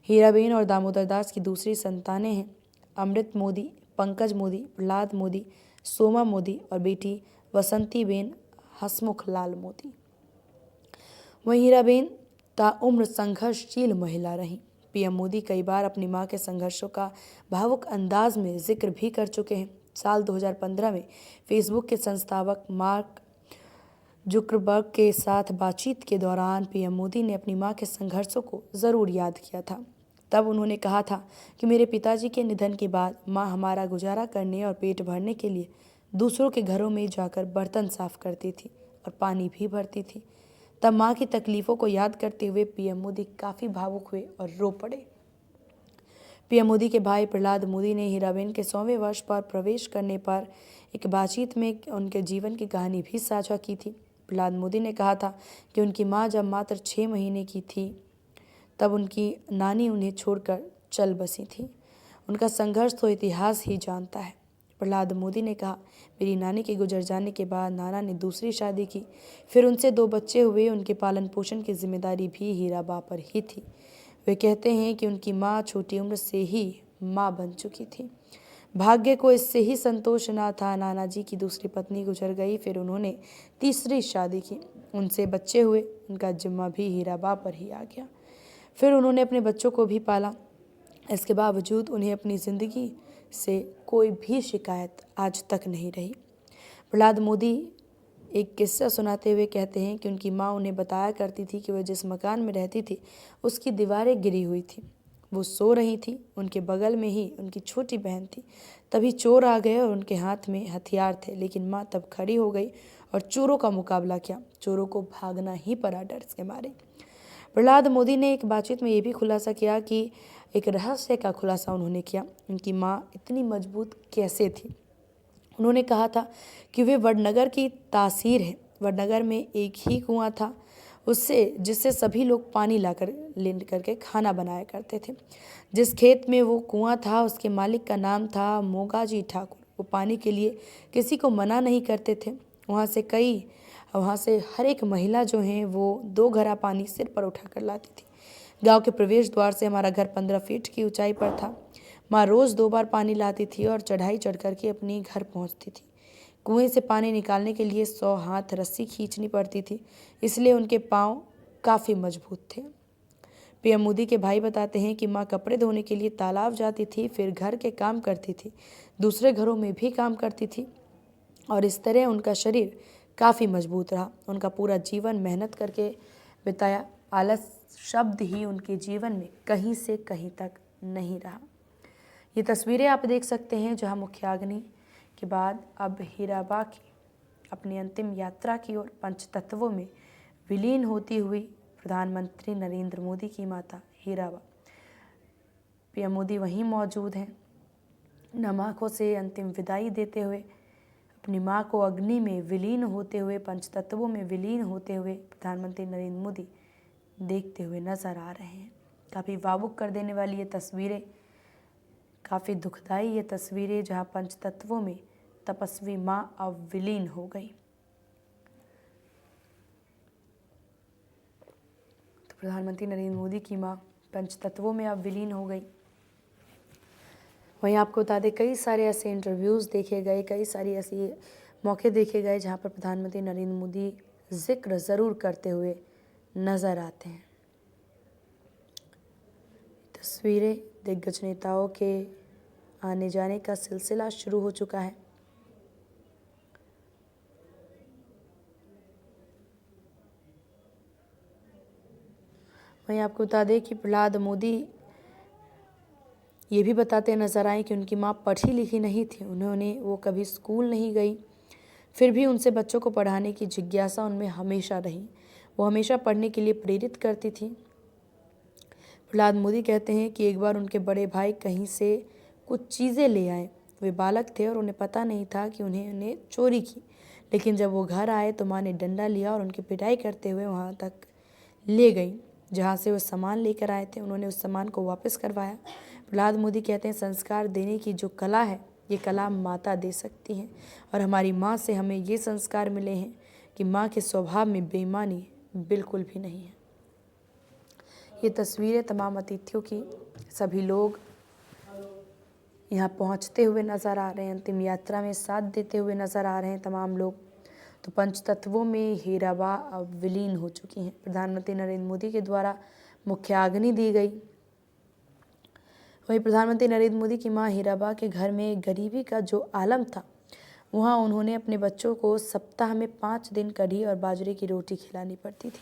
हीराबेन और दामोदर दास की दूसरी संतानें हैं अमृत मोदी, पंकज मोदी, प्रहलाद मोदी, सोमा मोदी और बेटी वसंतीबेन हसमुख लाल मोदी। वहीं हीराबेन ताउम्र संघर्षशील महिला रहीं। पीएम मोदी कई बार अपनी मां के संघर्षों का भावुक अंदाज में जिक्र भी कर चुके हैं। साल 2015 में फेसबुक के संस्थापक मार्क जुकरबर्ग के साथ बातचीत के दौरान पीएम मोदी ने अपनी मां के संघर्षों को ज़रूर याद किया था। तब उन्होंने कहा था कि मेरे पिताजी के निधन के बाद मां हमारा गुजारा करने और पेट भरने के लिए दूसरों के घरों में जाकर बर्तन साफ करती थी और पानी भी भरती थी। तब मां की तकलीफ़ों को याद करते हुए पीएम मोदी काफ़ी भावुक हुए और रो पड़े। पीएम मोदी के भाई प्रहलाद मोदी ने हीराबेन के 100वें वर्ष पर प्रवेश करने पर एक बातचीत में उनके जीवन की कहानी भी साझा की थी। प्रहलाद मोदी ने कहा था कि उनकी मां जब मात्र 6 महीने की थी तब उनकी नानी उन्हें छोड़कर चल बसी थी। उनका संघर्ष तो इतिहास ही जानता है। प्रहलाद मोदी ने कहा, मेरी नानी के गुजर जाने के बाद नाना ने दूसरी शादी की, फिर उनसे 2 बच्चे हुए। उनके पालन पोषण की जिम्मेदारी भी हीराबा पर ही थी। वे कहते हैं कि उनकी माँ छोटी उम्र से ही माँ बन चुकी थी। भाग्य को इससे ही संतोष ना था। नाना जी की दूसरी पत्नी गुजर गई, फिर उन्होंने तीसरी शादी की, उनसे बच्चे हुए। उनका जिम्मा भी हीराबा पर ही आ गया। फिर उन्होंने अपने बच्चों को भी पाला। इसके बावजूद उन्हें अपनी ज़िंदगी से कोई भी शिकायत आज तक नहीं रही। प्रहलाद मोदी एक किस्सा सुनाते हुए कहते हैं कि उनकी माँ उन्हें बताया करती थी कि वह जिस मकान में रहती थी उसकी दीवारें गिरी हुई थी। वो सो रही थी, उनके बगल में ही उनकी छोटी बहन थी। तभी चोर आ गए और उनके हाथ में हथियार थे, लेकिन माँ तब खड़ी हो गई और चोरों का मुकाबला किया। चोरों को भागना ही पड़ा डर के मारे। प्रहलाद मोदी ने एक बातचीत में ये भी खुलासा किया कि एक रहस्य का खुलासा उन्होंने किया, उनकी माँ इतनी मजबूत कैसे थी। उन्होंने कहा था कि वे वडनगर की तासीर है। वडनगर में एक ही कुआं था जिससे सभी लोग पानी लाकर ले करके खाना बनाया करते थे। जिस खेत में वो कुआं था उसके मालिक का नाम था मोगाजी ठाकुर। वो पानी के लिए किसी को मना नहीं करते थे। वहाँ से हर एक महिला जो हैं वो 2 घड़ा पानी सिर पर उठा कर लाती थी। गांव के प्रवेश द्वार से हमारा घर 15 फीट की ऊंचाई पर था। माँ रोज़ 2 बार पानी लाती थी और चढ़ाई चढ़ करके अपने घर पहुँचती थी। कुएं से पानी निकालने के लिए 100 हाथ रस्सी खींचनी पड़ती थी, इसलिए उनके पाँव काफ़ी मजबूत थे। पीएम मोदी के भाई बताते हैं कि माँ कपड़े धोने के लिए तालाब जाती थी, फिर घर के काम करती थी, दूसरे घरों में भी काम करती थी और इस तरह उनका शरीर काफ़ी मजबूत रहा। उनका पूरा जीवन मेहनत करके बिताया। आलस शब्द ही उनके जीवन में कहीं से कहीं तक नहीं रहा। ये तस्वीरें आप देख सकते हैं जहां मुख्याग्नि के बाद अब हीराबा की अपनी अंतिम यात्रा की ओर पंचतत्वों में विलीन होती हुई प्रधानमंत्री नरेंद्र मोदी की माता हीराबा। पीएम मोदी वहीं मौजूद हैं। नम आँखों से अंतिम विदाई देते हुए, अपनी माँ को अग्नि में विलीन होते हुए, पंचतत्वों में विलीन होते हुए प्रधानमंत्री नरेंद्र मोदी देखते हुए नजर आ रहे हैं। काफ़ी भावुक कर देने वाली ये तस्वीरें, काफ़ी दुखदाई ये तस्वीरें जहाँ पंचतत्वों में तपस्वी माँ अब विलीन हो गई। तो प्रधानमंत्री नरेंद्र मोदी की माँ पंचतत्वों में अब विलीन हो गई। वहीं आपको बता दें, कई सारे ऐसे इंटरव्यूज़ देखे गए, कई सारी ऐसी मौके देखे गए जहाँ पर प्रधानमंत्री नरेंद्र मोदी जिक्र ज़रूर करते हुए नज़र आते हैं। तस्वीरें दिग्गज नेताओं के आने जाने का सिलसिला शुरू हो चुका है। वहीं आपको बता दें कि प्रहलाद मोदी ये भी बताते नजर आए कि उनकी मां पढ़ी लिखी नहीं थी, वो कभी स्कूल नहीं गई, फिर भी उनसे बच्चों को पढ़ाने की जिज्ञासा उनमें हमेशा रही। वो हमेशा पढ़ने के लिए प्रेरित करती थी। प्रहलाद मोदी कहते हैं कि एक बार उनके बड़े भाई कहीं से कुछ चीज़ें ले आए। वे बालक थे और उन्हें पता नहीं था कि उन्हें चोरी की, लेकिन जब वो घर आए तो माँ ने डंडा लिया और उनकी पिटाई करते हुए वहाँ तक ले गई जहाँ से वो सामान लेकर आए थे। उन्होंने उस सामान को वापस करवाया। प्रहलाद मोदी कहते हैं संस्कार देने की जो कला है, ये कला माता दे सकती हैं, और हमारी माँ से हमें ये संस्कार मिले हैं कि माँ के स्वभाव में बेईमानी बिल्कुल भी नहीं है। ये तस्वीरें तमाम अतिथियों की, सभी लोग यहाँ पहुँचते हुए नज़र आ रहे हैं, अंतिम यात्रा में साथ देते हुए नज़र आ रहे हैं तमाम लोग। तो पंचतत्वों में हीराबा अब विलीन हो चुकी हैं। प्रधानमंत्री नरेंद्र मोदी के द्वारा मुख्य अग्नि दी गई। वहीं प्रधानमंत्री नरेंद्र मोदी की मां हीराबा के घर में गरीबी का जो आलम था, वहां उन्होंने अपने बच्चों को सप्ताह में 5 दिन कढ़ी और बाजरे की रोटी खिलानी पड़ती थी।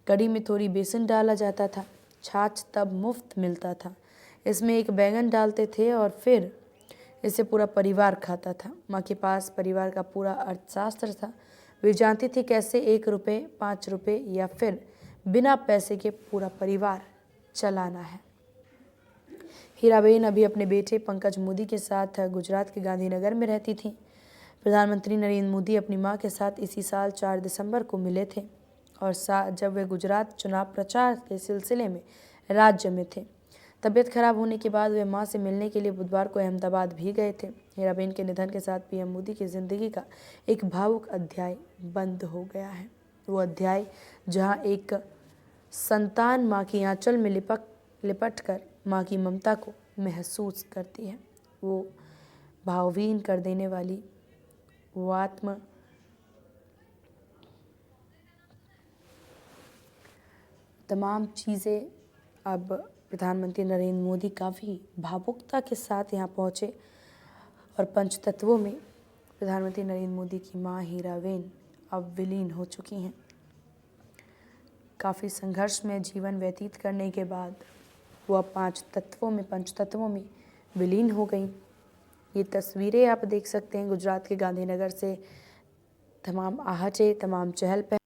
कढ़ी में थोड़ी बेसन डाला जाता था, छाछ तब मुफ्त मिलता था। इसमें एक बैंगन डालते थे और फिर इसे पूरा परिवार खाता था। माँ के पास परिवार का पूरा अर्थशास्त्र था। वे जानती थी कैसे 1 रुपये, 5 रुपये या फिर बिना पैसे के पूरा परिवार चलाना है। हीराबेन अभी अपने बेटे पंकज मोदी के साथ गुजरात के गांधीनगर में रहती थी। प्रधानमंत्री नरेंद्र मोदी अपनी मां के साथ इसी साल 4 दिसंबर को मिले थे और जब वे गुजरात चुनाव प्रचार के सिलसिले में राज्य में थे। तबीयत खराब होने के बाद वे मां से मिलने के लिए बुधवार को अहमदाबाद भी गए थे। हीराबेन के निधन के साथ पीएम मोदी की जिंदगी का एक भावुक अध्याय बंद हो गया है। वो अध्याय जहां एक संतान माँ की आंचल में लिपट कर माँ की ममता को महसूस करती है। वो भावहीन कर देने वाली वो तमाम चीज़ें। अब प्रधानमंत्री नरेंद्र मोदी काफ़ी भावुकता के साथ यहाँ पहुँचे और पंचतत्वों में प्रधानमंत्री नरेंद्र मोदी की माँ हीराबेन अब विलीन हो चुकी हैं। काफ़ी संघर्ष में जीवन व्यतीत करने के बाद वो अब पंचतत्वों में विलीन हो गई। ये तस्वीरें आप देख सकते हैं गुजरात के गांधीनगर से। तमाम आहटे, तमाम चहल पहल।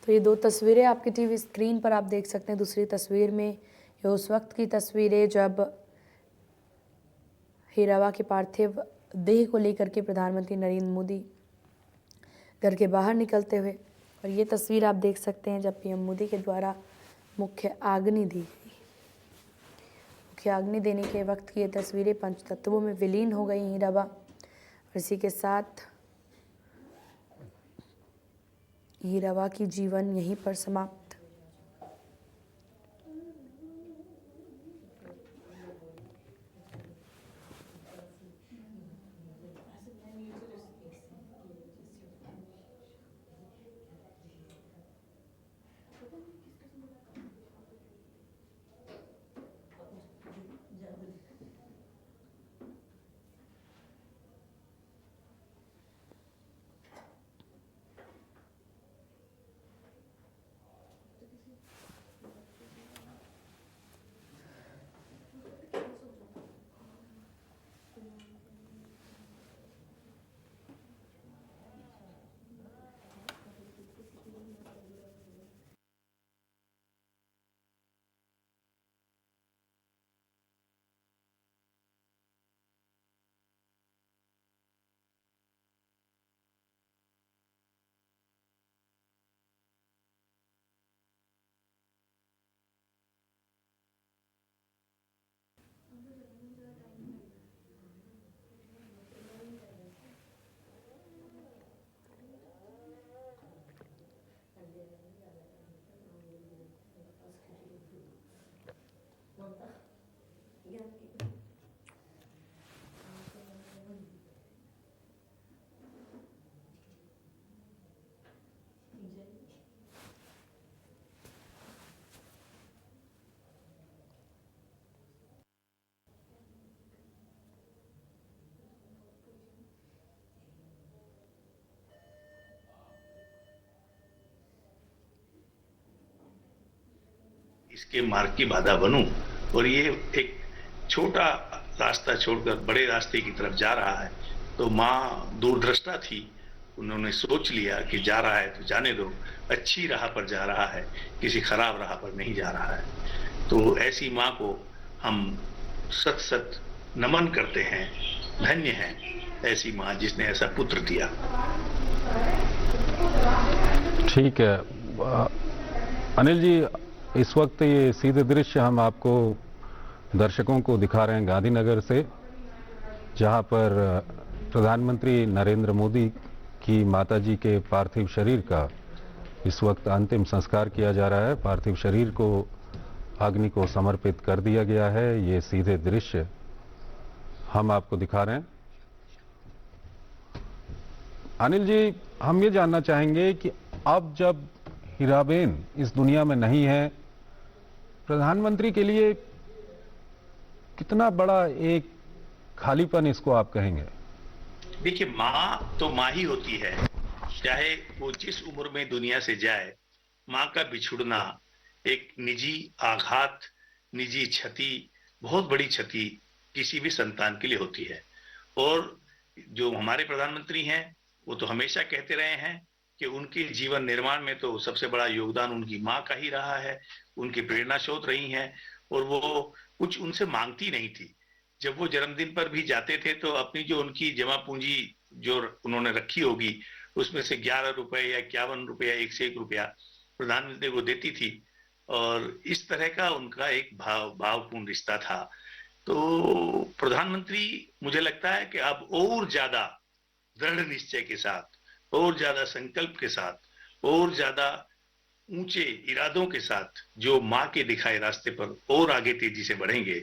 तो ये 2 तस्वीरें आपकी टीवी स्क्रीन पर आप देख सकते हैं। दूसरी तस्वीर में ये उस वक्त की तस्वीरें जब हीराबा के पार्थिव देह को लेकर के प्रधानमंत्री नरेंद्र मोदी घर के बाहर निकलते हुए, और ये तस्वीर आप देख सकते हैं जब पीएम मोदी के द्वारा मुख्य अग्नि दी गई। मुख्य अग्नि देने के वक्त की ये तस्वीरें पंचतत्वों में विलीन हो गई हीराबा। और इसी के साथ हीराबा की जीवन यहीं पर समाप्त। इसके मार्ग की बाधा बनूं और ये एक छोटा रास्ता छोड़कर बड़े रास्ते की तरफ जा रहा है। तो माँ दूरदृष्टा थी, उन्होंने सोच लिया कि जा रहा है तो जाने दो, अच्छी राह पर जा रहा है, किसी खराब राह पर नहीं जा रहा है। तो ऐसी माँ को हम सत सत नमन करते हैं, धन्य हैं ऐसी माँ जिसने ऐसा पुत्र दिया। ठीक है अनिल जी, इस वक्त ये सीधे दृश्य हम आपको दर्शकों को दिखा रहे हैं गांधीनगर से, जहां पर प्रधानमंत्री नरेंद्र मोदी की माताजी के पार्थिव शरीर का इस वक्त अंतिम संस्कार किया जा रहा है। पार्थिव शरीर को अग्नि को समर्पित कर दिया गया है। ये सीधे दृश्य हम आपको दिखा रहे हैं। अनिल जी, हम ये जानना चाहेंगे कि अब जब हीराबेन इस दुनिया में नहीं है, प्रधानमंत्री के लिए कितना बड़ा एक खालीपन इसको आप कहेंगे? देखिए, माँ तो माँ ही होती है, चाहे वो जिस उम्र में दुनिया से जाए। माँ का बिछुड़ना एक निजी आघात, निजी क्षति, बहुत बड़ी क्षति किसी भी संतान के लिए होती है। और जो हमारे प्रधानमंत्री हैं वो तो हमेशा कहते रहे हैं कि उनके जीवन निर्माण में तो सबसे बड़ा योगदान उनकी माँ का ही रहा है, उनकी प्रेरणा स्रोत रही हैं और वो कुछ उनसे मांगती नहीं थी। जब वो जन्मदिन पर भी जाते थे तो अपनी जो उनकी जमा पूंजी जो उन्होंने रखी होगी उसमें से 11 रुपए या 51 रुपया, 101 रुपया प्रधानमंत्री को देती थी। और इस तरह का उनका एक भावपूर्ण रिश्ता था। तो प्रधानमंत्री मुझे लगता है कि अब और ज्यादा दृढ़ निश्चय के साथ, और ज्यादा संकल्प के साथ, और ज्यादा ऊंचे इरादों के साथ जो माँ के दिखाए रास्ते पर और आगे तेजी से बढ़ेंगे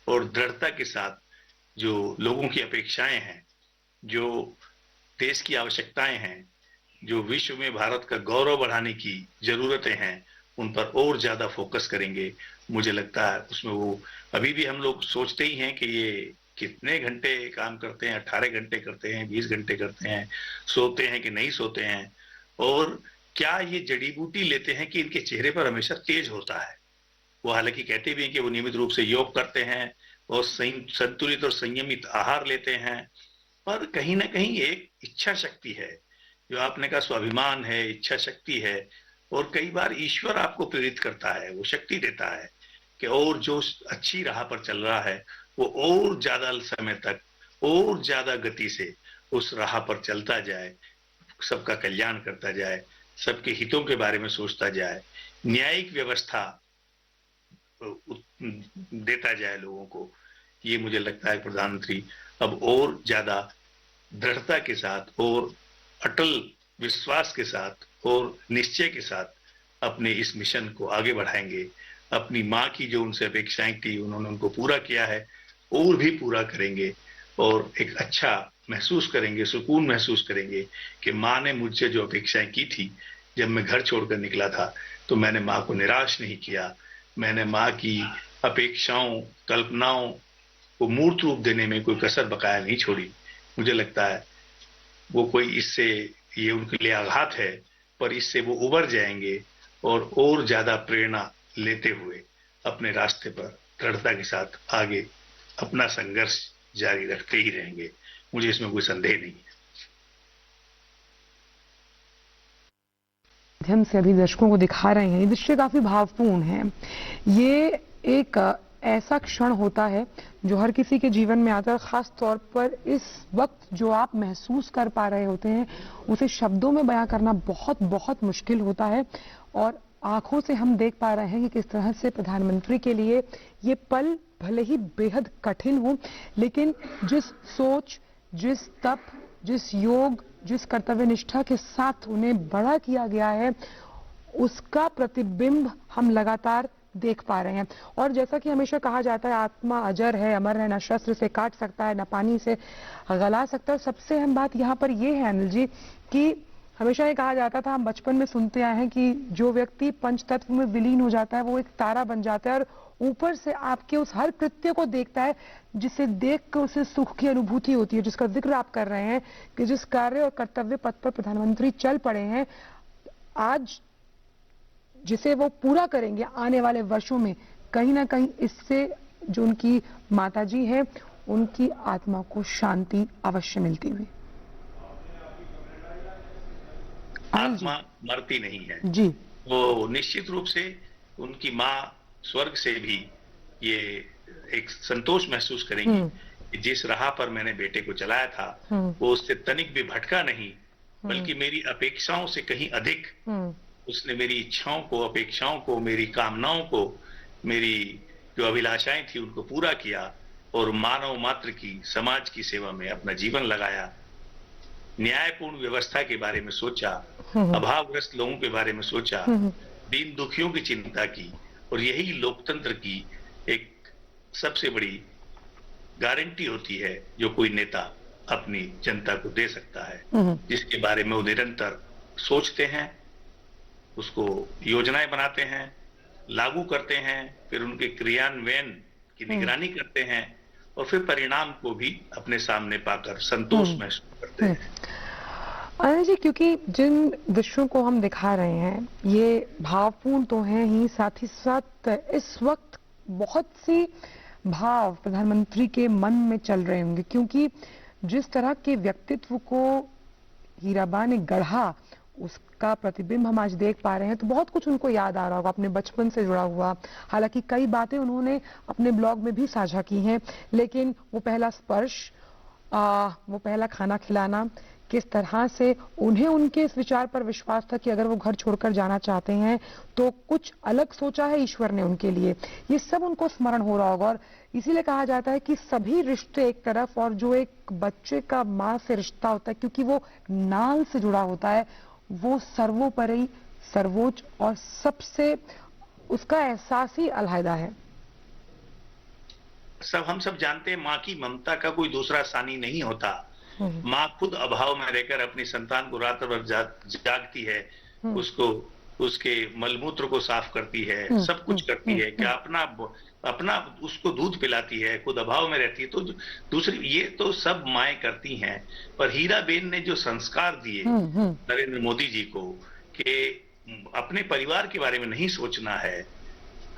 और दृढ़ता के साथ जो लोगों की अपेक्षाएं हैं, जो देश की आवश्यकताएं हैं, जो विश्व में भारत का गौरव बढ़ाने की जरूरतें हैं, उन पर और ज्यादा फोकस करेंगे। मुझे लगता है उसमें वो, अभी भी हम लोग सोचते ही हैं कि ये कितने घंटे काम करते हैं, 18 घंटे करते हैं, 20 घंटे करते हैं, सोते हैं कि नहीं सोते हैं, और क्या ये जड़ी बूटी लेते हैं कि इनके चेहरे पर हमेशा तेज होता है। वो हालांकि कहते भी हैं कि वो नियमित रूप से योग करते हैं और संतुलित और संयमित आहार लेते हैं, पर कहीं ना कहीं एक इच्छा शक्ति है, जो आपने कहा स्वाभिमान है, इच्छा शक्ति है। और कई बार ईश्वर आपको प्रेरित करता है, वो शक्ति देता है कि और जो अच्छी राह पर चल रहा है वो और ज्यादा समय तक, और ज्यादा गति से उस राह पर चलता जाए, सबका कल्याण करता जाए, सबके हितों के बारे में सोचता जाए, न्यायिक व्यवस्था देता जाए लोगों को। ये मुझे लगता है प्रधानमंत्री अब और ज्यादा दृढ़ता के साथ और अटल विश्वास के साथ और निश्चय के साथ अपने इस मिशन को आगे बढ़ाएंगे। अपनी माँ की जो उनसे अपेक्षाएं थी उन्होंने उनको पूरा किया है, और भी पूरा करेंगे, और एक अच्छा महसूस करेंगे, सुकून महसूस करेंगे कि माँ ने मुझसे जो अपेक्षाएं की थी, जब मैं घर छोड़कर निकला था तो मैंने माँ को निराश नहीं किया, मैंने माँ की अपेक्षाओं, कल्पनाओं को मूर्त रूप देने में कोई कसर बकाया नहीं छोड़ी। मुझे लगता है वो कोई इससे, ये उनके लिए आघात है, पर इससे वो उबर जाएंगे और ज्यादा प्रेरणा लेते हुए अपने रास्ते पर दृढ़ता के साथ आगे अपना संघर्ष जारी रखते ही रहेंगे। मुझे इसमें कोई संदेह नहीं है। माध्यम से अभी दर्शकों को दिखा रहे हैं, ये दृश्य काफी भावपूर्ण है। ये एक ऐसा क्षण होता है जो हर किसी के जीवन में आता है, खास तौर पर इस वक्त जो आप महसूस कर पा रहे होते हैं उसे शब्दों में बयां करना बहुत बहुत मुश्किल होता है। और आंखों से हम देख पा रहे हैं कि किस तरह से प्रधानमंत्री के लिए ये पल भले ही बेहद कठिन हो, लेकिन जिस सोच, जिस तप, जिस योग, जिस कर्तव्य निष्ठा के साथ उन्हें बड़ा किया गया है, उसका प्रतिबिंब हम लगातार देख पा रहे हैं। और जैसा कि हमेशा कहा जाता है, आत्मा अजर है, अमर है, न शस्त्र से काट सकता है, न पानी से गला सकता है। और सबसे अहम बात यहाँ पर यह है अनिल जी कि हमेशा ये कहा जाता था, हम बचपन में सुनते आए हैं कि जो व्यक्ति पंच तत्व में विलीन हो जाता है वो एक तारा बन जाता है और ऊपर से आपके उस हर कृत्य को देखता है, जिसे देख कर उसे सुख की अनुभूति होती है, जिसका जिक्र आप कर रहे हैं कि जिस कार्य और कर्तव्य पथ पर प्रधानमंत्री चल पड़े हैं। आज जिसे वो पूरा करेंगे आने वाले वर्षों में, कहीं ना कहीं इससे जो उनकी माताजी है उनकी आत्मा को शांति अवश्य मिलती हुई। अनिल जी। आत्मा मरती नहीं है, जी। वो निश्चित रूप से उनकी माँ स्वर्ग से भी ये एक संतोष महसूस करेंगी कि जिस राह पर मैंने बेटे को चलाया था वो उससे तनिक भी भटका नहीं, बल्कि मेरी अपेक्षाओं से कहीं अधिक उसने मेरी इच्छाओं को, अपेक्षाओं को, मेरी कामनाओं को, मेरी जो अभिलाषाएं थी उनको पूरा किया और मानव मात्र की, समाज की सेवा में अपना जीवन लगाया। न्यायपूर्ण व्यवस्था के बारे में सोचा, अभावग्रस्त लोगों के बारे में सोचा, दीन दुखियों की चिंता की, और यही लोकतंत्र की एक सबसे बड़ी गारंटी होती है जो कोई नेता अपनी जनता को दे सकता है, जिसके बारे में वो निरंतर सोचते हैं, उसको योजनाएं बनाते हैं, लागू करते हैं, फिर उनके क्रियान्वयन की निगरानी करते हैं और फिर परिणाम को भी अपने सामने पाकर संतोष महसूस करते हैं। अनिल जी, क्योंकि जिन दृश्यों को हम दिखा रहे हैं ये भावपूर्ण तो हैं ही, साथ ही साथ इस वक्त बहुत सी भाव प्रधानमंत्री के मन में चल रहे होंगे, क्योंकि जिस तरह के व्यक्तित्व को हीराबा ने गढ़ा उसका प्रतिबिंब हम आज देख पा रहे हैं, तो बहुत कुछ उनको याद आ रहा होगा अपने बचपन से जुड़ा हुआ। हालांकि कई बातें उन्होंने अपने ब्लॉग में भी साझा की हैं, लेकिन वो पहला स्पर्श, वो पहला खाना खिलाना, किस तरह से उन्हें उनके इस विचार पर विश्वास था कि अगर वो घर छोड़कर जाना चाहते हैं तो कुछ अलग सोचा है ईश्वर ने उनके लिए, ये सब उनको स्मरण हो रहा होगा। और इसीलिए कहा जाता है कि सभी रिश्ते एक तरफ, और जो एक बच्चे का माँ से रिश्ता होता है क्योंकि वो नाल से जुड़ा होता है, वो सर्वोपरि, सर्वोच्च और सबसे उसका एहसास ही अलहदा है। हम सब जानते हैं माँ की ममता का कोई दूसरा सानी नहीं होता। माँ खुद अभाव में रहकर अपनी संतान को रात भर जागती है, उसको, उसके मलमूत्र को साफ करती है, सब कुछ करती है, क्या अपना उसको दूध पिलाती है, खुद अभाव में रहती है। तो दूसरी ये तो सब माएं करती हैं, पर हीराबेन ने जो संस्कार दिए नरेंद्र मोदी जी को कि अपने परिवार के बारे में नहीं सोचना है,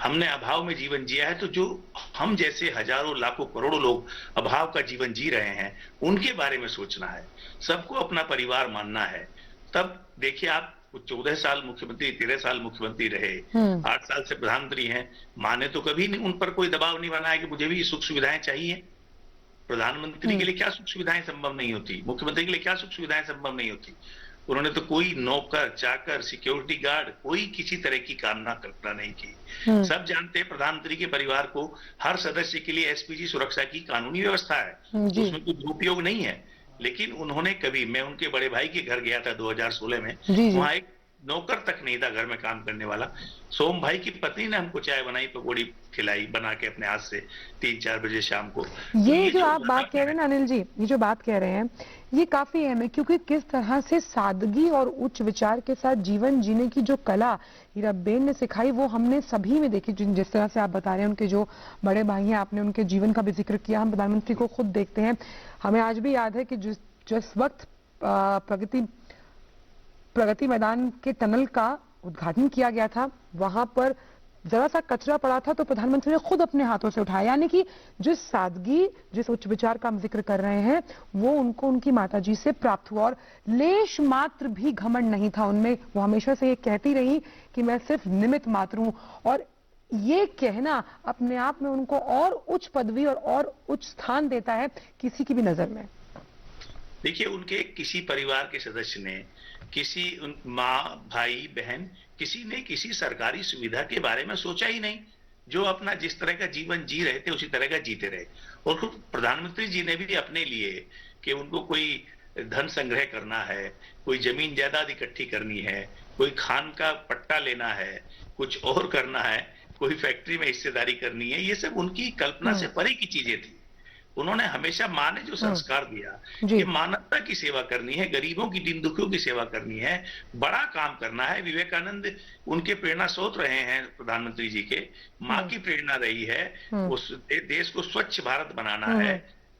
हमने अभाव में जीवन जिया है, तो जो हम जैसे हजारों लाखों करोड़ों लोग अभाव का जीवन जी रहे हैं उनके बारे में सोचना है, सबको अपना परिवार मानना है। तब देखिए आप 14 साल मुख्यमंत्री, 13 साल मुख्यमंत्री रहे, 8 साल से प्रधानमंत्री हैं, माँ ने तो कभी नहीं उन पर कोई दबाव नहीं बनाया कि मुझे भी सुख सुविधाएं चाहिए। प्रधानमंत्री के लिए क्या सुख सुविधाएं संभव नहीं होती, मुख्यमंत्री के लिए क्या सुख सुविधाएं संभव नहीं होती। उन्होंने तो कोई नौकर, चाकर, सिक्योरिटी गार्ड, कोई किसी तरह की कामना कल्पना नहीं की। सब जानते हैं प्रधानमंत्री के परिवार को हर सदस्य के लिए एसपीजी सुरक्षा की कानूनी व्यवस्था है, उसमें कोई दुरुपयोग नहीं है। लेकिन उन्होंने कभी, मैं उनके बड़े भाई के घर गया था 2016 में, वहां एक नौकर तक नहीं था घर में काम करने वाला। सोम भाई की पत्नी ने हमको चाय बनाई, पकौड़ी खिलाई बना के अपने हाथ से 3-4 बजे शाम को। ये जो आप बात कह रहे हैं ना अनिल जी, ये जो बात कह रहे हैं ये काफी अहम है, क्योंकि किस तरह से सादगी और उच्च विचार के साथ जीवन जीने की जो कला हीराबेन ने सिखाई वो हमने सभी में देखी। जिस तरह से आप बता रहे हैं उनके जो बड़े भाई हैं, आपने उनके जीवन का भी जिक्र किया, हम प्रधानमंत्री को खुद देखते हैं। हमें आज भी याद है कि जिस वक्त प्रगति मैदान के टनल का उद्घाटन किया गया था, वहां पर जरा सा कचरा पड़ा था तो प्रधानमंत्री ने खुद अपने हाथों से उठाया। यानी कि जिस सादगी, जिस उच्च विचार का हम जिक्र कर रहे हैं वो उनको उनकी माताजी से प्राप्त हुआ, और लेश मात्र भी घमंड नहीं था उनमें। वो हमेशा से ये कहती रही कि मैं सिर्फ निमित्त मात्र हूं, और ये कहना अपने आप में उनको और उच्च पदवी और उच्च स्थान देता है किसी की भी नजर में। देखिए, उनके किसी परिवार के सदस्य ने, किसी माँ, भाई, बहन, किसी ने किसी सरकारी सुविधा के बारे में सोचा ही नहीं। जो अपना जिस तरह का जीवन जी रहे थे उसी तरह का जीते रहे। और खुद प्रधानमंत्री जी ने भी अपने लिए कि उनको कोई धन संग्रह करना है, कोई जमीन जायदाद इकट्ठी करनी है, कोई खान का पट्टा लेना है, कुछ और करना है, कोई फैक्ट्री में हिस्सेदारी करनी है, ये सब उनकी कल्पना से परे की चीजें थी। उन्होंने हमेशा, माँ ने जो संस्कार दिया कि मानवता की सेवा करनी है, गरीबों की, दीन दुखियों की सेवा करनी है, बड़ा काम करना है। विवेकानंद उनके प्रेरणा स्रोत रहे हैं प्रधानमंत्री जी के, माँ की प्रेरणा रही है, उस देश को स्वच्छ भारत बनाना है।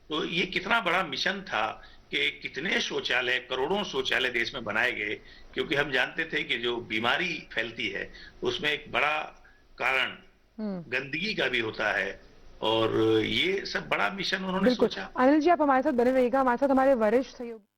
तो ये कितना बड़ा मिशन था कि कितने शौचालय, करोड़ों शौचालय देश में बनाए गए, क्योंकि हम जानते थे कि जो बीमारी फैलती है उसमें एक बड़ा कारण गंदगी का भी होता है, और ये सब बड़ा मिशन उन्होंने बिल्कुल। सोचा। अनिल जी, आप हमारे साथ बने रहिएगा। हमारे साथ हमारे वरिष्ठ सहयोगी